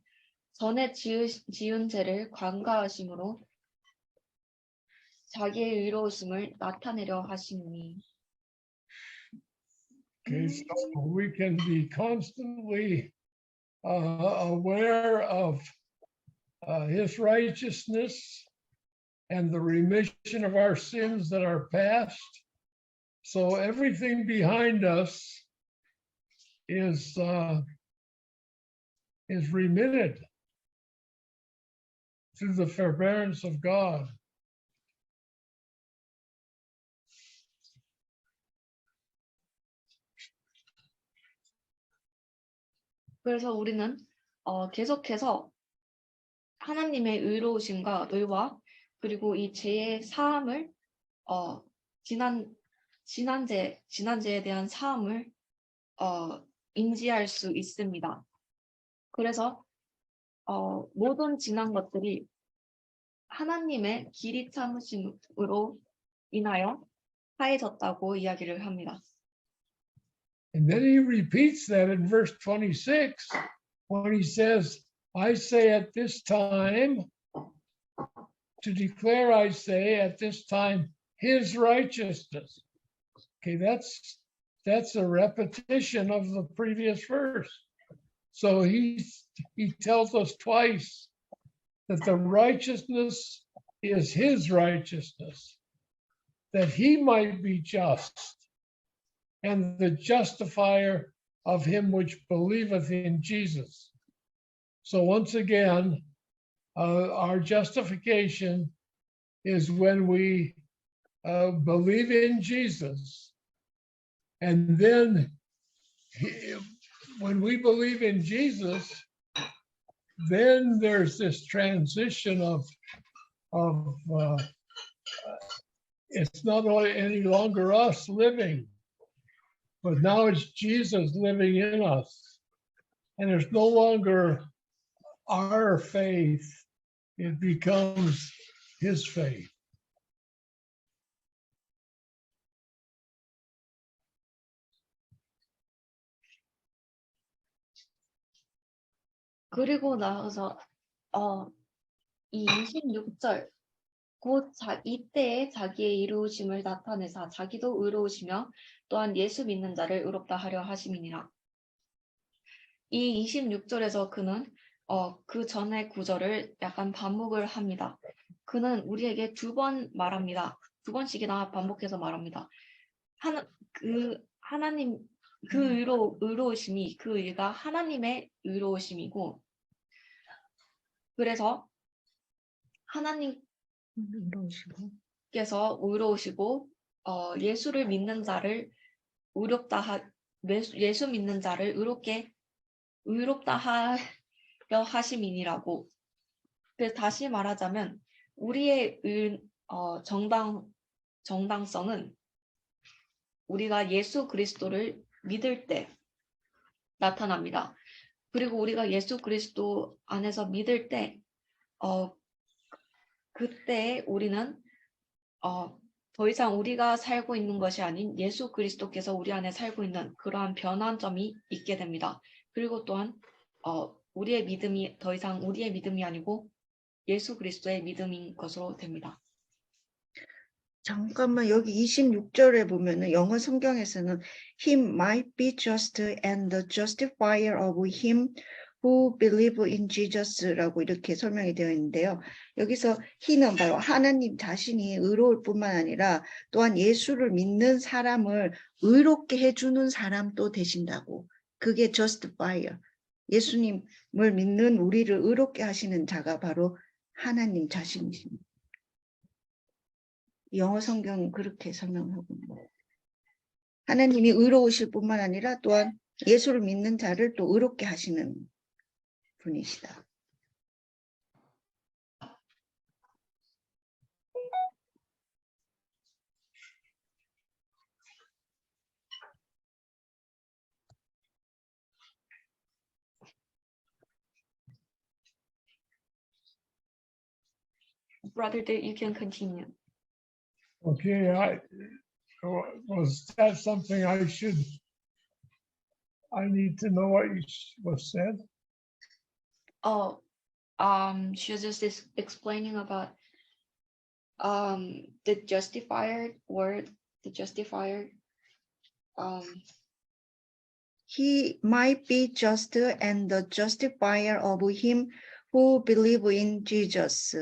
전에 지은 죄를 관가하심으로 자기의 의로우심을 나타내려 하시니. Okay, so we can be constantly aware of his righteousness and the remission of our sins that are past. So everything behind us is remitted through the forbearance of God. 그래서 우리는 계속해서 하나님의 의로우심과 의와 그리고 이 죄의 사함을 지난죄에 대한 사함을 인지할 수 있습니다. 그래서 모든 지난 것들이 하나님의 길이 참으심으로 인하여 하해졌다고 이야기를 합니다. And then he repeats that in verse 26 when he says, I say at this time, to declare, I say at this time, his righteousness. Okay, that's a repetition of the previous verse. So he tells us twice that the righteousness is his righteousness, that he might be just, and the justifier of him which believeth in Jesus. So once again, our justification is when we believe in Jesus. And then when we believe in Jesus, then there's this transition of it's not any longer us living, but now it's Jesus living in us. And it's no longer our faith, it becomes his faith. 그리고 나서 이 26절 곧 이때에 자기의 이루심을 나타내사 자기도 의로우시며 또한 예수 믿는 자를 의롭다 하려 하심이니라. 이 26절에서 그는 그 전의 구절을 약간 반복을 합니다. 그는 우리에게 두 번 말합니다. 두 번씩이나 반복해서 말합니다. 하나님 그 의로우심이 그 의가 하나님의 의로우심이고, 그래서 하나님께서 의로우시고 예수를 믿는 자를 예수 믿는 자를 의롭다 하려 하심이니라고. 그래서 다시 말하자면 우리의 정당성은 우리가 예수 그리스도를 믿을 때 나타납니다. 그리고 우리가 예수 그리스도 안에서 믿을 때 그때 우리는 더 이상 우리가 살고 있는 것이 아닌 예수 그리스도께서 우리 안에 살고 있는 그러한 변환점이 있게 됩니다. 그리고 또한 우리의 믿음이 더 이상 우리의 믿음이 아니고 예수 그리스도의 믿음인 것으로 됩니다. 잠깐만, 여기 26절에 보면은 영어 성경에서는 He might be just and the justifier of him who believe in Jesus라고 이렇게 설명이 되어 있는데요. 여기서 He는 바로 하나님 자신이 의로울 뿐만 아니라 또한 예수를 믿는 사람을 의롭게 해주는 사람도 되신다고. 그게 justifier. 예수님을 믿는 우리를 의롭게 하시는 자가 바로 하나님 자신이십니다. 영어 성경은 그렇게 설명하고 있습니다. 하나님이 의로우실 뿐만 아니라 또한 예수를 믿는 자를 또 의롭게 하시는 분이시다. Brother, you can continue. Okay, was that something I need to know what was said? Oh, she was just explaining about the justifier word, the justifier. He might be just and the justifier of him who believe in Jesus.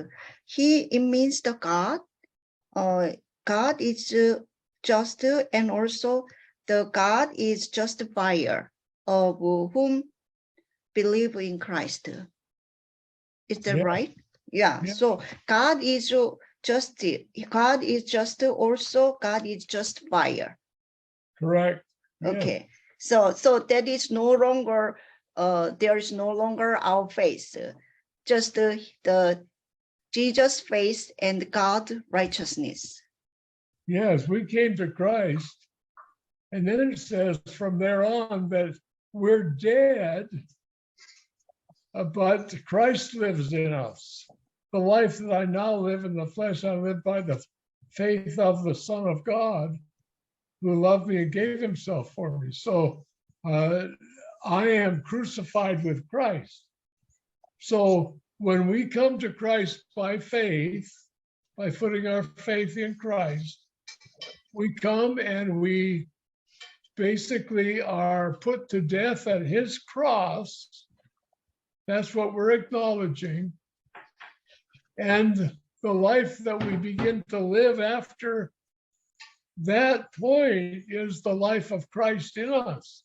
It means the God. God is just, and also the God is justifier of whom believe in Christ. Is that Yeah. right? Yeah. Yeah. So God is just. God is just. Also, God is justifier. Correct. Yeah. Okay. So that is no longer. There is no longer our faith, just the Jesus faith and God righteousness. Yes, we came to Christ, and then it says from there on that we're dead, but Christ lives in us. The life that I now live in the flesh, I live by the faith of the Son of God, who loved me and gave himself for me. So I am crucified with Christ. So when we come to Christ by faith, by putting our faith in Christ, we come and we basically are put to death at his cross. That's what we're acknowledging. And the life that we begin to live after that point is the life of Christ in us.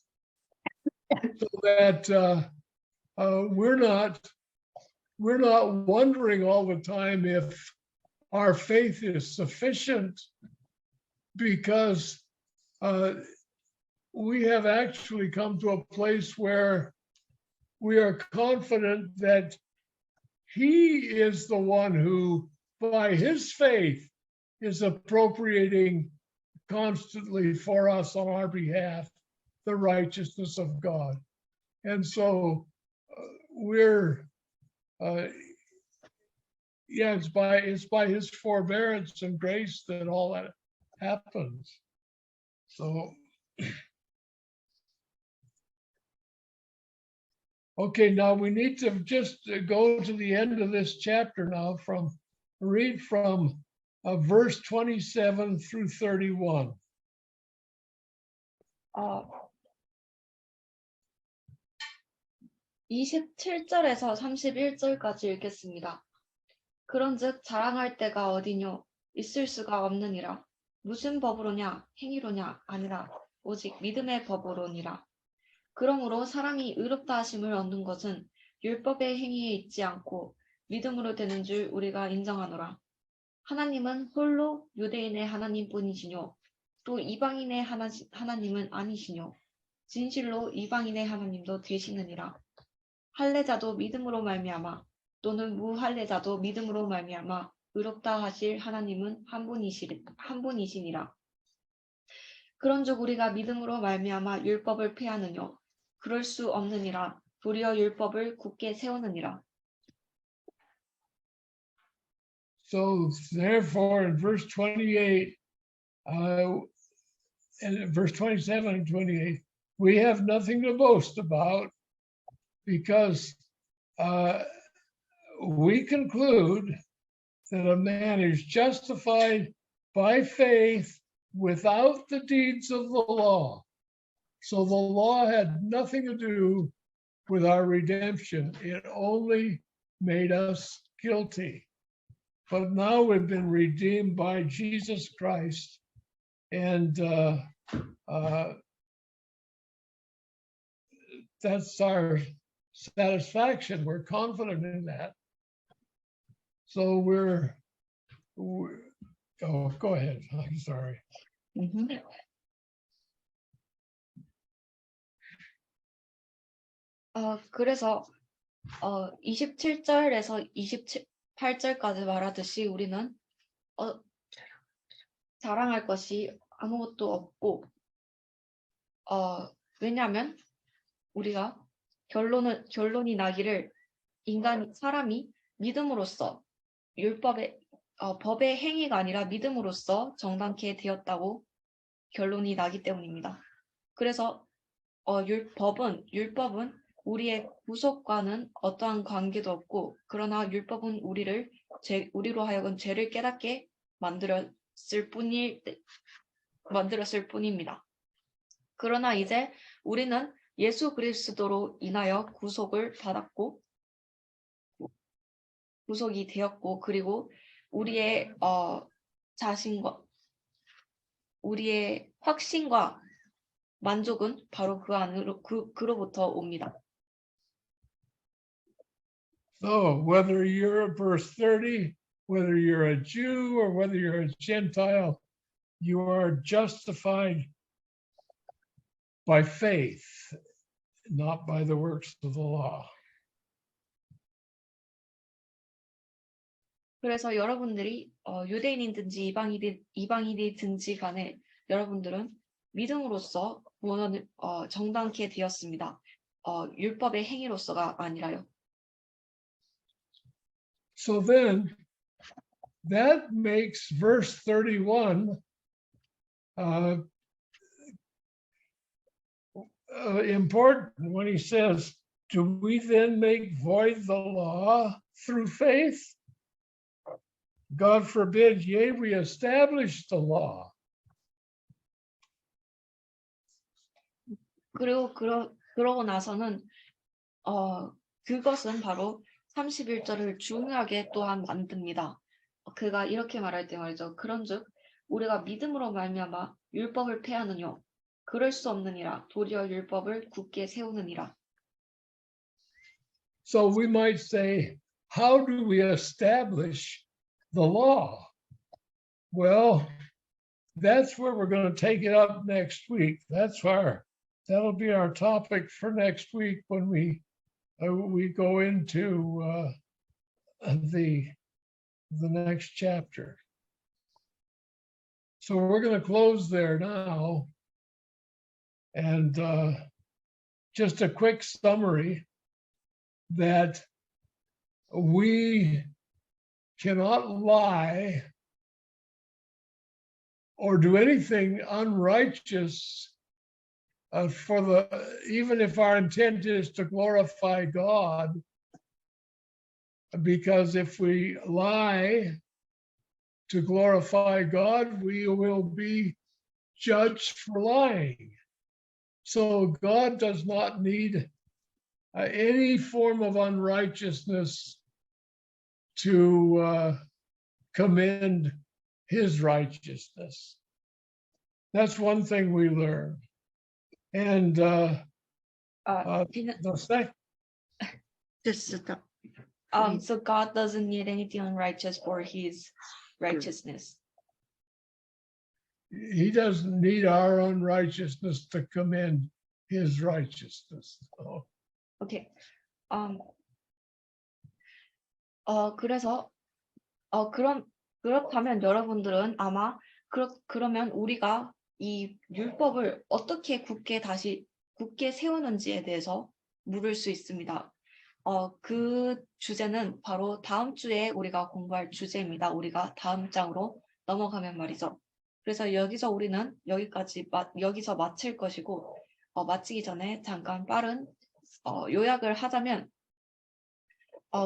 So that we're not wondering all the time if our faith is sufficient, because we have actually come to a place where we are confident that he is the one who, by his faith, is appropriating constantly for us on our behalf the righteousness of God. And so it's by his forbearance and grace that all that happens. So okay, now we need to just go to the end of this chapter now, read from verse 27 through 31. 27절에서 31절까지 읽겠습니다. 그런즉 자랑할 때가 어디뇨? 있을 수가 없느니라. 무슨 법으로냐? 행위로냐? 아니라 오직 믿음의 법으로니라. 그러므로 사람이 의롭다 하심을 얻는 것은 율법의 행위에 있지 않고 믿음으로 되는 줄 우리가 인정하노라. 하나님은 홀로 유대인의 하나님뿐이시뇨. 또 이방인의 하나님은 아니시뇨. 진실로 이방인의 하나님도 되시느니라. 할례자도 믿음으로 말미암아 또는 무할례자도 믿음으로 말미암아 의롭다 하실 하나님은 한 분이시니라. 그런즉 우리가 믿음으로 말미암아 율법을 폐하느뇨? 그럴 수 없느니라. 도리어 율법을 굳게 세우느니라. So therefore, in verse 28, and in verse 27 and 28, we have nothing to boast about, because we conclude that a man is justified by faith without the deeds of the law. So the law had nothing to do with our redemption. It only made us guilty. But now we've been redeemed by Jesus Christ, and that's our satisfaction. We're confident in that. So oh, go ahead. I'm sorry. 그래서 27절에서 28절까지 말하듯이 우리는 자랑할 것이 아무것도 없고 왜냐하면 우리가 결론이 나기를 사람이 믿음으로써 법의 행위가 아니라 믿음으로써 정당케 되었다고 결론이 나기 때문입니다. 그래서 율법은 우리의 구속과는 어떠한 관계도 없고, 그러나 율법은 우리로 하여금 죄를 깨닫게 만들었을 뿐입니다. 그러나 이제 우리는 예수 그리스도로 인하여 구속을 받았고, 구속이 되었고, 그리고 우리의 자신과 우리의 확신과 만족은 바로 그로부터 옵니다. So whether you're verse 30, whether you're a Jew or whether you're a Gentile, you are justified by faith, not by the works of the law. 그래서 여러분들이 유대인이든지 이방인이든지 간에 여러분들은 믿음으로써 구원을 정당케 되었습니다. 율법의 행위로서가 아니라요. So then that makes verse 31 important when he says, do we then make void the law through faith? God forbid, yea, we establish the law. 그리고 그러고 나서는 그것은 바로 31절을 중요하게 또한 만듭니다. 그가 이렇게 말할 때 말이죠. 그런즉 우리가 믿음으로 말미암아 율법을 폐하느냐? 그럴 수 없느니라. 도리어 율법을 굳게 세우느니라. So we might say, how do we establish the law? Well, that's where we're going to take it up next week. That'll be our topic for next week when we go into the next chapter. So we're going to close there now. And just a quick summary that we cannot lie or do anything unrighteous even if our intent is to glorify God, because if we lie to glorify God, we will be judged for lying. So God does not need any form of unrighteousness to commend his righteousness. That's one thing we learned. And the second, so God doesn't need anything unrighteous for his righteousness. He doesn't need our unrighteousness to commend his righteousness. So. Okay. 그래서 그렇다면 여러분들은 아마 그러면 우리가 이 율법을 어떻게 굳게 세우는지에 대해서 물을 수 있습니다. 그 주제는 바로 다음 주에 우리가 공부할 주제입니다. 우리가 다음 장으로 넘어가면 말이죠. 그래서 우리는 여기서 마칠 것이고, 마치기 전에 잠깐 빠른 요약을 하자면,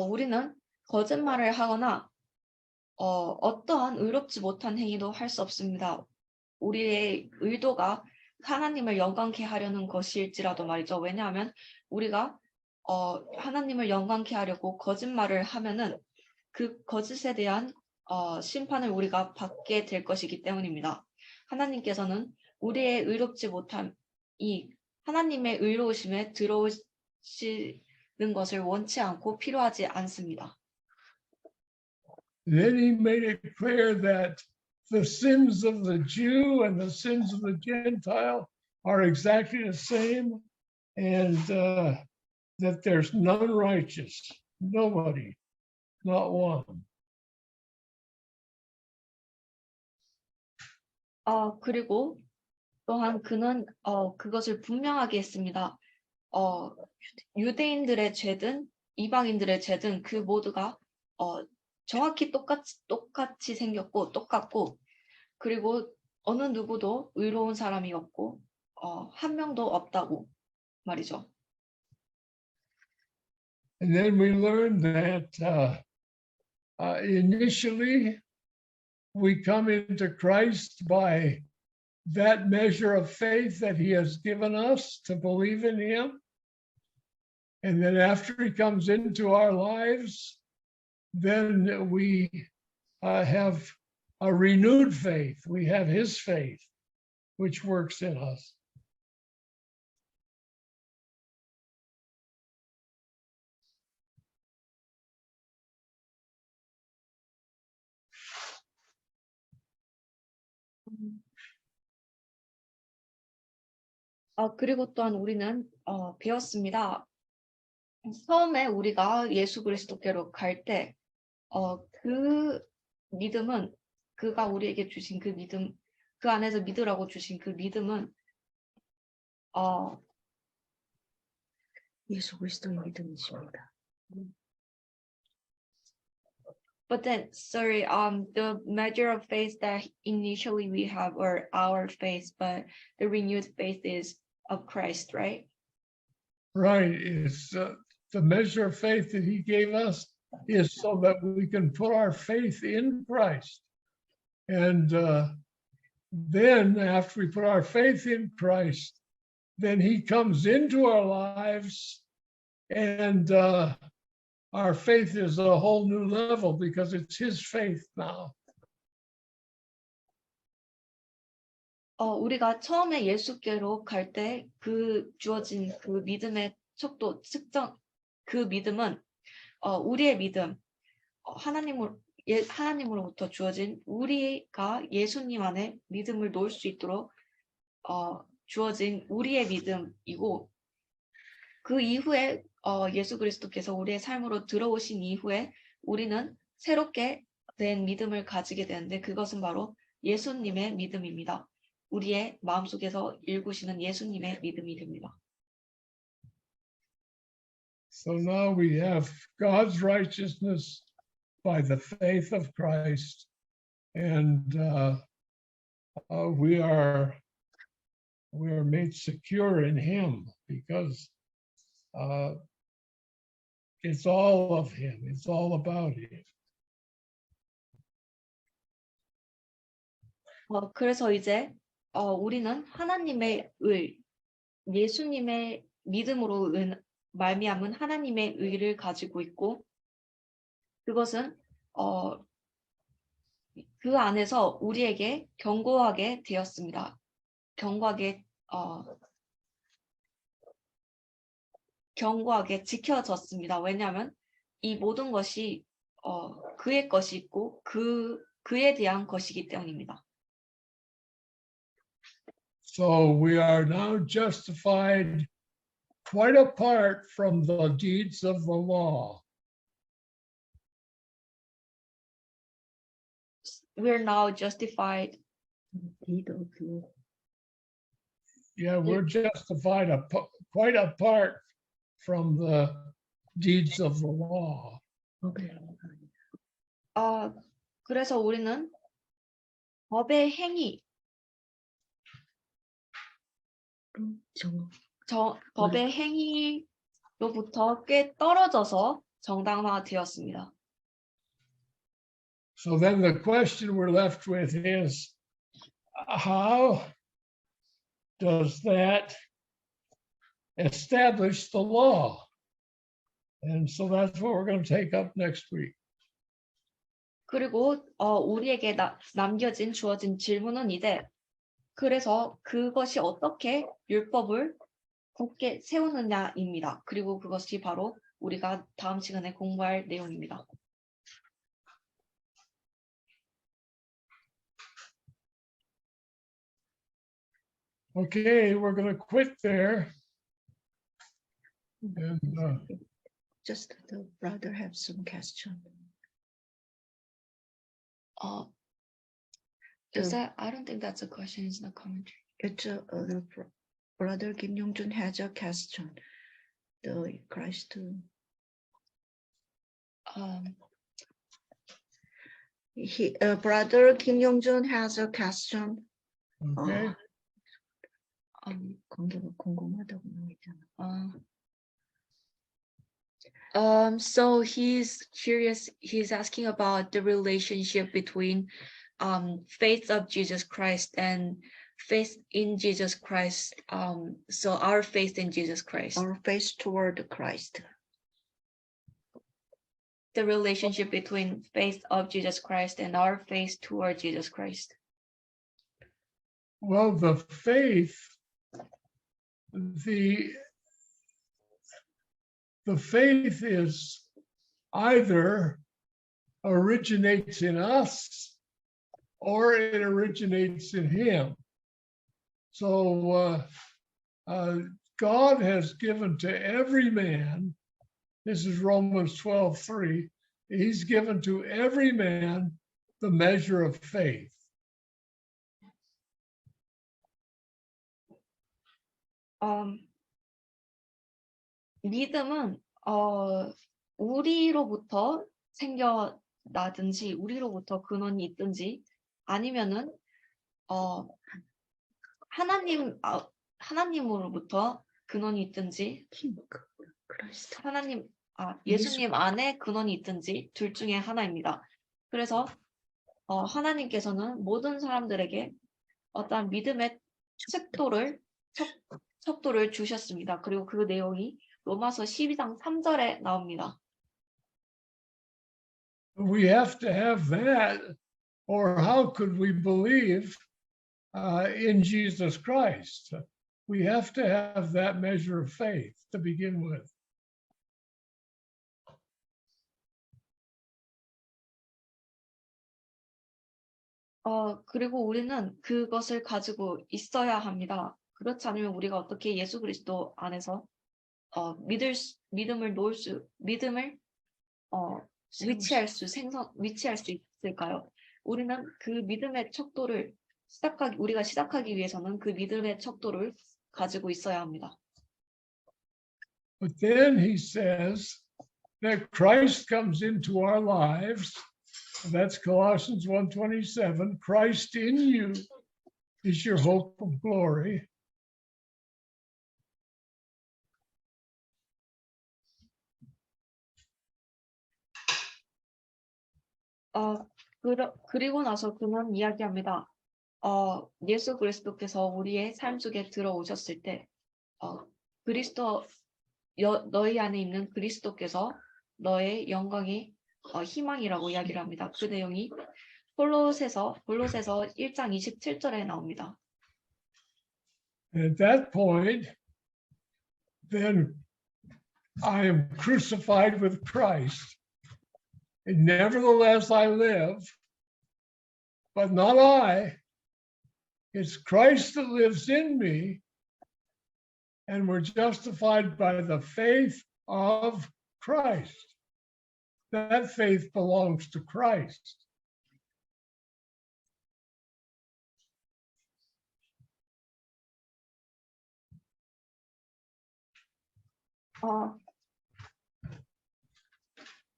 우리는 거짓말을 하거나 어떠한 의롭지 못한 행위도 할 수 없습니다. 우리의 의도가 하나님을 영광케 하려는 것일지라도 말이죠. 왜냐하면 우리가 하나님을 영광케 하려고 거짓말을 하면은 그 거짓에 대한 심판을 우리가 받게 될 것이기 때문입니다. 하나님께서는 우리의 의롭지 못함, 하나님의 의로우심에 들어오시는 것을 원치 않고 필요하지 않습니다. Then he made it clear that the sins of the Jew and the sins of the Gentile are exactly the same, and that there's none righteous, nobody, not one. 그리고 또한 그는 그것을 분명하게 했습니다. 유대인들의 죄든 이방인들의 죄든 그 모두가 정확히 똑같이 생겼고 똑같고 그리고 어느 누구도 의로운 사람이 없고 한 명도 없다고 말이죠. And then we learned that initially we come into Christ by that measure of faith that he has given us to believe in him. And then after he comes into our lives, then we have a renewed faith. We have his faith, which works in us. 그리고 또한 우리는 배웠습니다. 처음에 우리가 예수 그리스도께로 갈 때, 그 믿음은 그가 우리에게 주신 그 믿음, 그 안에서 믿으라고 주신 그 믿음은 예수 그리스도의 믿음이십니다. But then, sorry, the measure of faith that initially we have are our faith, but the renewed faith is of Christ, right? Right. It's the measure of faith that he gave us is so that we can put our faith in Christ. And then after we put our faith in Christ, then he comes into our lives and our faith is a whole new level because it's his faith now. 우리가 처음에 예수께로 갈 때 그 주어진 그 믿음의 척도 측정 그 믿음은 우리의 믿음 하나님으로부터 주어진 우리가 예수님 안에 믿음을 놓을 수 있도록 주어진 우리의 믿음이고 그 이후에 예수 그리스도께서 우리의 삶으로 들어오신 이후에 우리는 새롭게 된 믿음을 가지게 되는데 그것은 바로 예수님의 믿음입니다. 우리의 마음속에서 일구시는 예수님의 믿음이 됩니다. So now we have God's righteousness by the faith of Christ, and we are made secure in him because it's all of him. It's all about him. 그래서 이제 우리는 하나님의 예수님의 믿음으로 말미암은 하나님의 의를 가지고 있고 그것은 그 안에서 우리에게 견고하게 되었습니다. 견고하게 지켜졌습니다. 왜냐하면 이 모든 것이 그의 것이 있고 그에 대한 것이기 때문입니다. So we are now justified quite apart from the deeds of the law. We're now justified. Yeah, we're justified quite apart from the deeds of the law. 그래서 우리는 법의 법의 행위로부터 꽤 떨어져서 정당화되었습니다. So then the question we're left with is, how does that establish the law? And so that's what we're going to take up next week. 그리고 우리에게 주어진 질문은 이제 그래서 그것이 어떻게 율법을 굳게 세우느냐입니다. 그리고 그것이 바로 우리가 다음 시간에 공부할 내용입니다. Okay, we're going to quit there. And Just the brother have some question. Is that? I don't think that's a question. It's not commentary. It's the brother Kim Yong-jun has a question. The Christ. Brother Kim Yong-jun has a question. okay, 관계가 궁금하다고 나오잖아. So he's curious. He's asking about the relationship between faith of Jesus Christ and faith in Jesus Christ. So our faith in Jesus Christ. Our faith toward Christ. The relationship between faith of Jesus Christ and our faith toward Jesus Christ. well, the faith, the faith is either originates in us or it originates in him. So God has given to every man, this is Romans 12:3, he's given to every man the measure of faith. 믿음은 우리로부터 생겨나든지 우리로부터 근원이 있든지 아니면은 하나님으로부터 근원이 있든지 예수님 안에 근원이 있든지 둘 중에 하나입니다. 그래서 하나님께서는 모든 사람들에게 어떠한 믿음의 척도를 주셨습니다. 그리고 그 내용이 로마서 12장 3절에 나옵니다. We have to have that, or how could we believe in Jesus Christ? We have to have that measure of faith to begin with. 그리고 우리는 그것을 가지고 있어야 합니다. 그렇지 않으면 우리가 어떻게 예수 그리스도 안에서 믿음을 위치할 수 있을까요? 우리는 그 믿음의 척도를 우리가 시작하기 위해서는 그 믿음의 척도를 가지고 있어야 합니다. But then he says that Christ comes into our lives. That's Colossians 1:27. Christ in you is your hope of glory. 그리고 나서 그는 이야기합니다. 예수 그리스도께서 우리의 삶 속에 들어오셨을 때 너희 안에 있는 그리스도께서 너의 영광의 희망이라고 이야기를 합니다. 그 내용이 골로새서 1장 27절에 나옵니다. And at that point, then I am crucified with Christ. And nevertheless I live, but not I. It's Christ that lives in me, and we're justified by the faith of Christ. That faith belongs to Christ.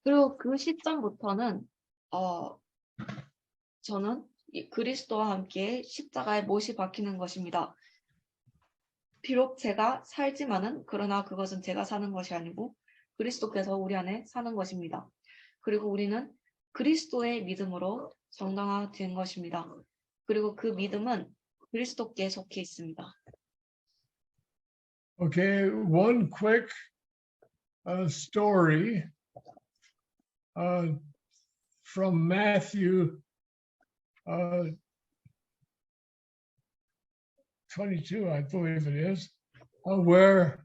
그리고 그 시점부터는 저는 그리스도와 함께 십자가에 못이 박히는 것입니다. 비록 제가 살지만은 그러나 그것은 제가 사는 것이 아니고 그리스도께서 우리 안에 사는 것입니다. 그리고 우리는 그리스도의 믿음으로 정당화된 것입니다. 그리고 그 믿음은 그리스도께 속해 있습니다. Okay, one quick story from Matthew 22, I believe it is, where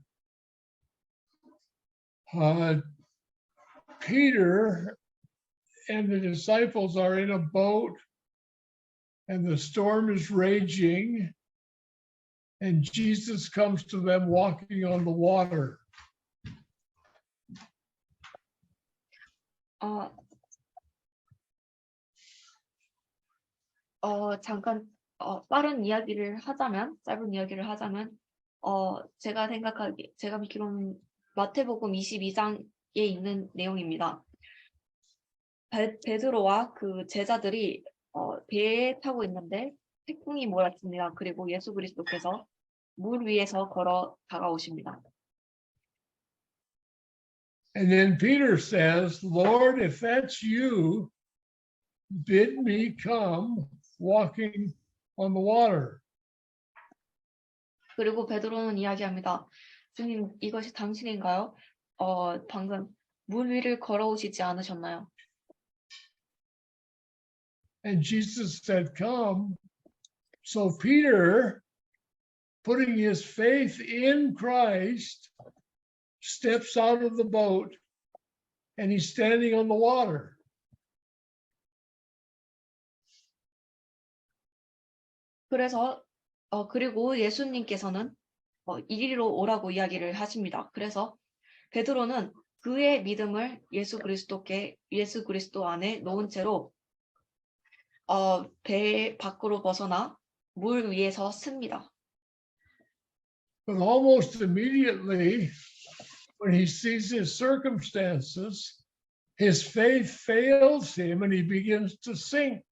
Peter and the disciples are in a boat and the storm is raging and Jesus comes to them walking on the water. 잠깐 빠른 이야기를 하자면, 짧은 이야기를 하자면, 제가 믿기로는 마태복음 22장에 있는 내용입니다. 베드로와 그 제자들이 배에 타고 있는데 태풍이 몰아칩니다. 그리고 예수 그리스도께서 물 위에서 걸어 다가오십니다. And then Peter says, Lord, if that's you, bid me come walking on the water. 그리고 베드로는 이야기합니다. 주님, 이것이 당신인가요? 방금 물 위를 걸어오시지 않으셨나요? And Jesus said, come. So Peter, putting his faith in Christ, steps out of the boat and he's standing on the water. 그래서 그리고 예수님께서는 이리로 오라고 이야기를 하십니다. 그래서 베드로는 그의 믿음을 예수 그리스도 안에 놓은 채로 배 밖으로 벗어나 물 위에서 씁니다. But almost immediately, when he sees his circumstances, his faith fails him and he begins to sink.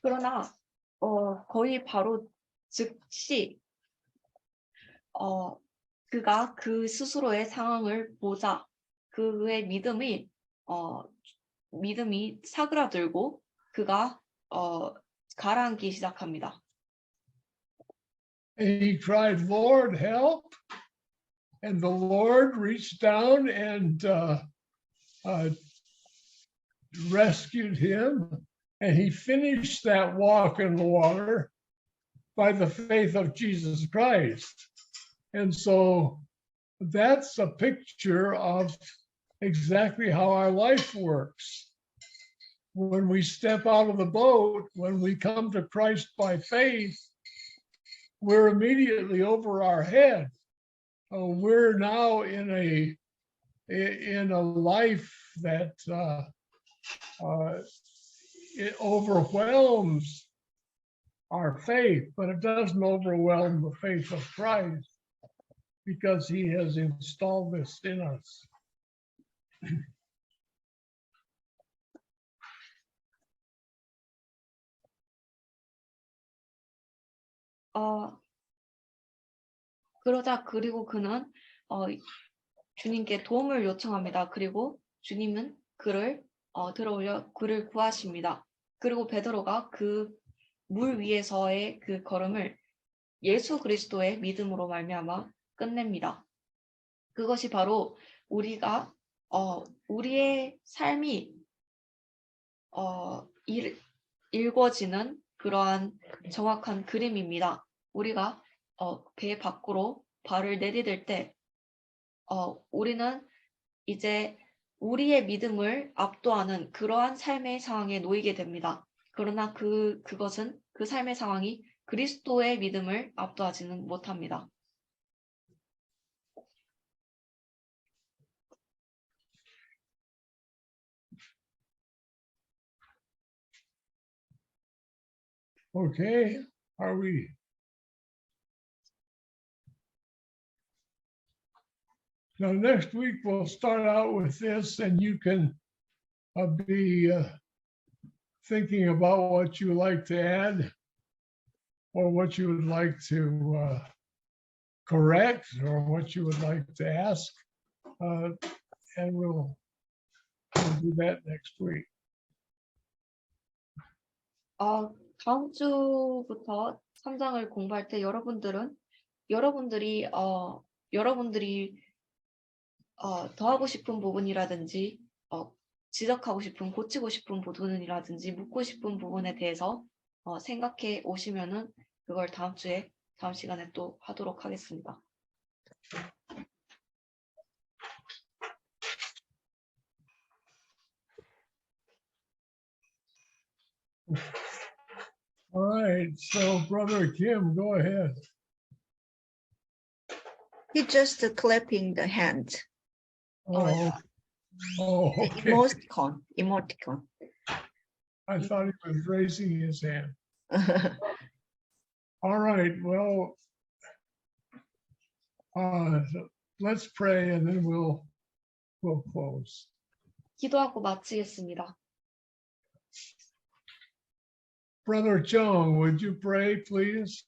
그러나 거의 바로 즉시 그가 그 스스로의 상황을 보자 그의 믿음이 사그라들고 그가 가라앉기 시작합니다. And he cried, Lord, help. And the Lord reached down and rescued him. And he finished that walk in the water by the faith of Jesus Christ. And so that's a picture of exactly how our life works. When we step out of the boat, when we come to Christ by faith, we're immediately over our head. We're now in a life that it overwhelms our faith, but it doesn't overwhelm the faith of Christ because he has installed this in us. 그리고 그는 주님께 도움을 요청합니다. 그리고 주님은 그를 들어올려 그를 구하십니다. 그리고 베드로가 그 물 위에서의 그 걸음을 예수 그리스도의 믿음으로 말미암아 끝냅니다. 그것이 바로 우리가 우리의 삶이 읽어지는 그러한 정확한 그림입니다. 우리가 배 밖으로 발을 내디딜 때 우리는 이제 우리의 믿음을 압도하는 그러한 삶의 상황에 놓이게 됩니다. 그러나 그것은 그 삶의 상황이 그리스도의 믿음을 압도하지는 못합니다. Okay, are we? Now next week we'll start out with this, and you can be thinking about what you like to add or what you would like to correct or what you would like to ask, and we'll do that next week. 다음 주부터 3장을 공부할 때 여러분들이 더 하고 싶은 부분이라든지 지적하고 싶은 고치고 싶은 부분이라든지 묻고 싶은 부분에 대해서 생각해 오시면은 그걸 다음 시간에 또 하도록 하겠습니다. All right, so Brother Kim, go ahead. He just clapping the hand. Oh, oh, The okay. emoticon. I thought he was raising his hand. All right, well, let's pray and then we'll close. 기도하고 마치겠습니다. Brother Chung, would you pray, please?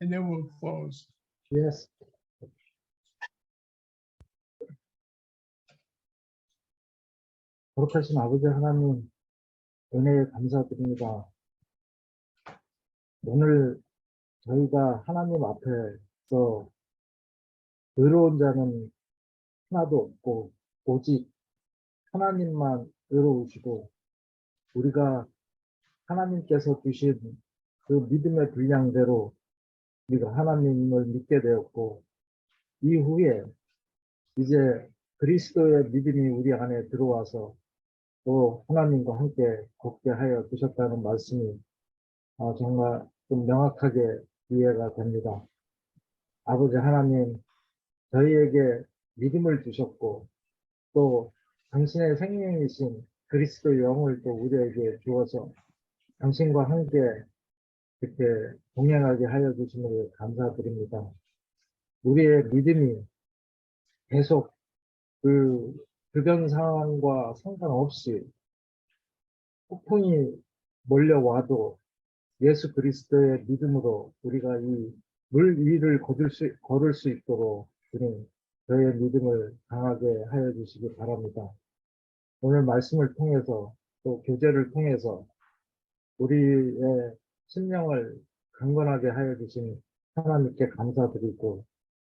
And then we'll close. Yes. 거룩하신 아버지 하나님, 은혜에 감사드립니다. 오늘 저희가 하나님 앞에서 의로운 자는 하나도 없고 오직 하나님만 의로우시고 우리가 하나님께서 주신 그 믿음의 분량대로 우리가 하나님을 믿게 되었고 이후에 이제 그리스도의 믿음이 우리 안에 들어와서 또 하나님과 함께 걷게 하여 주셨다는 말씀이 정말 좀 명확하게 이해가 됩니다. 아버지 하나님, 저희에게 믿음을 주셨고 또 당신의 생명이신 그리스도의 영을 또 우리에게 주어서 당신과 함께 이렇게 동행하게 하여 주심을 감사드립니다. 우리의 믿음이 계속 그 주변 상황과 상관없이 폭풍이 몰려와도 예수 그리스도의 믿음으로 우리가 이 물 위를 걸을 수 있도록 주님 저의 믿음을 강하게 하여 주시기 바랍니다. 오늘 말씀을 통해서 또 교제를 통해서 우리의 심령을 강건하게 하여 주신 하나님께 감사드리고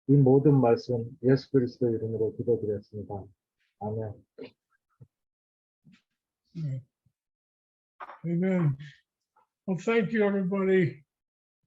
이 모든 말씀 예수 그리스도 이름으로 기도드렸습니다. 아멘. Amen. Well, thank you, everybody.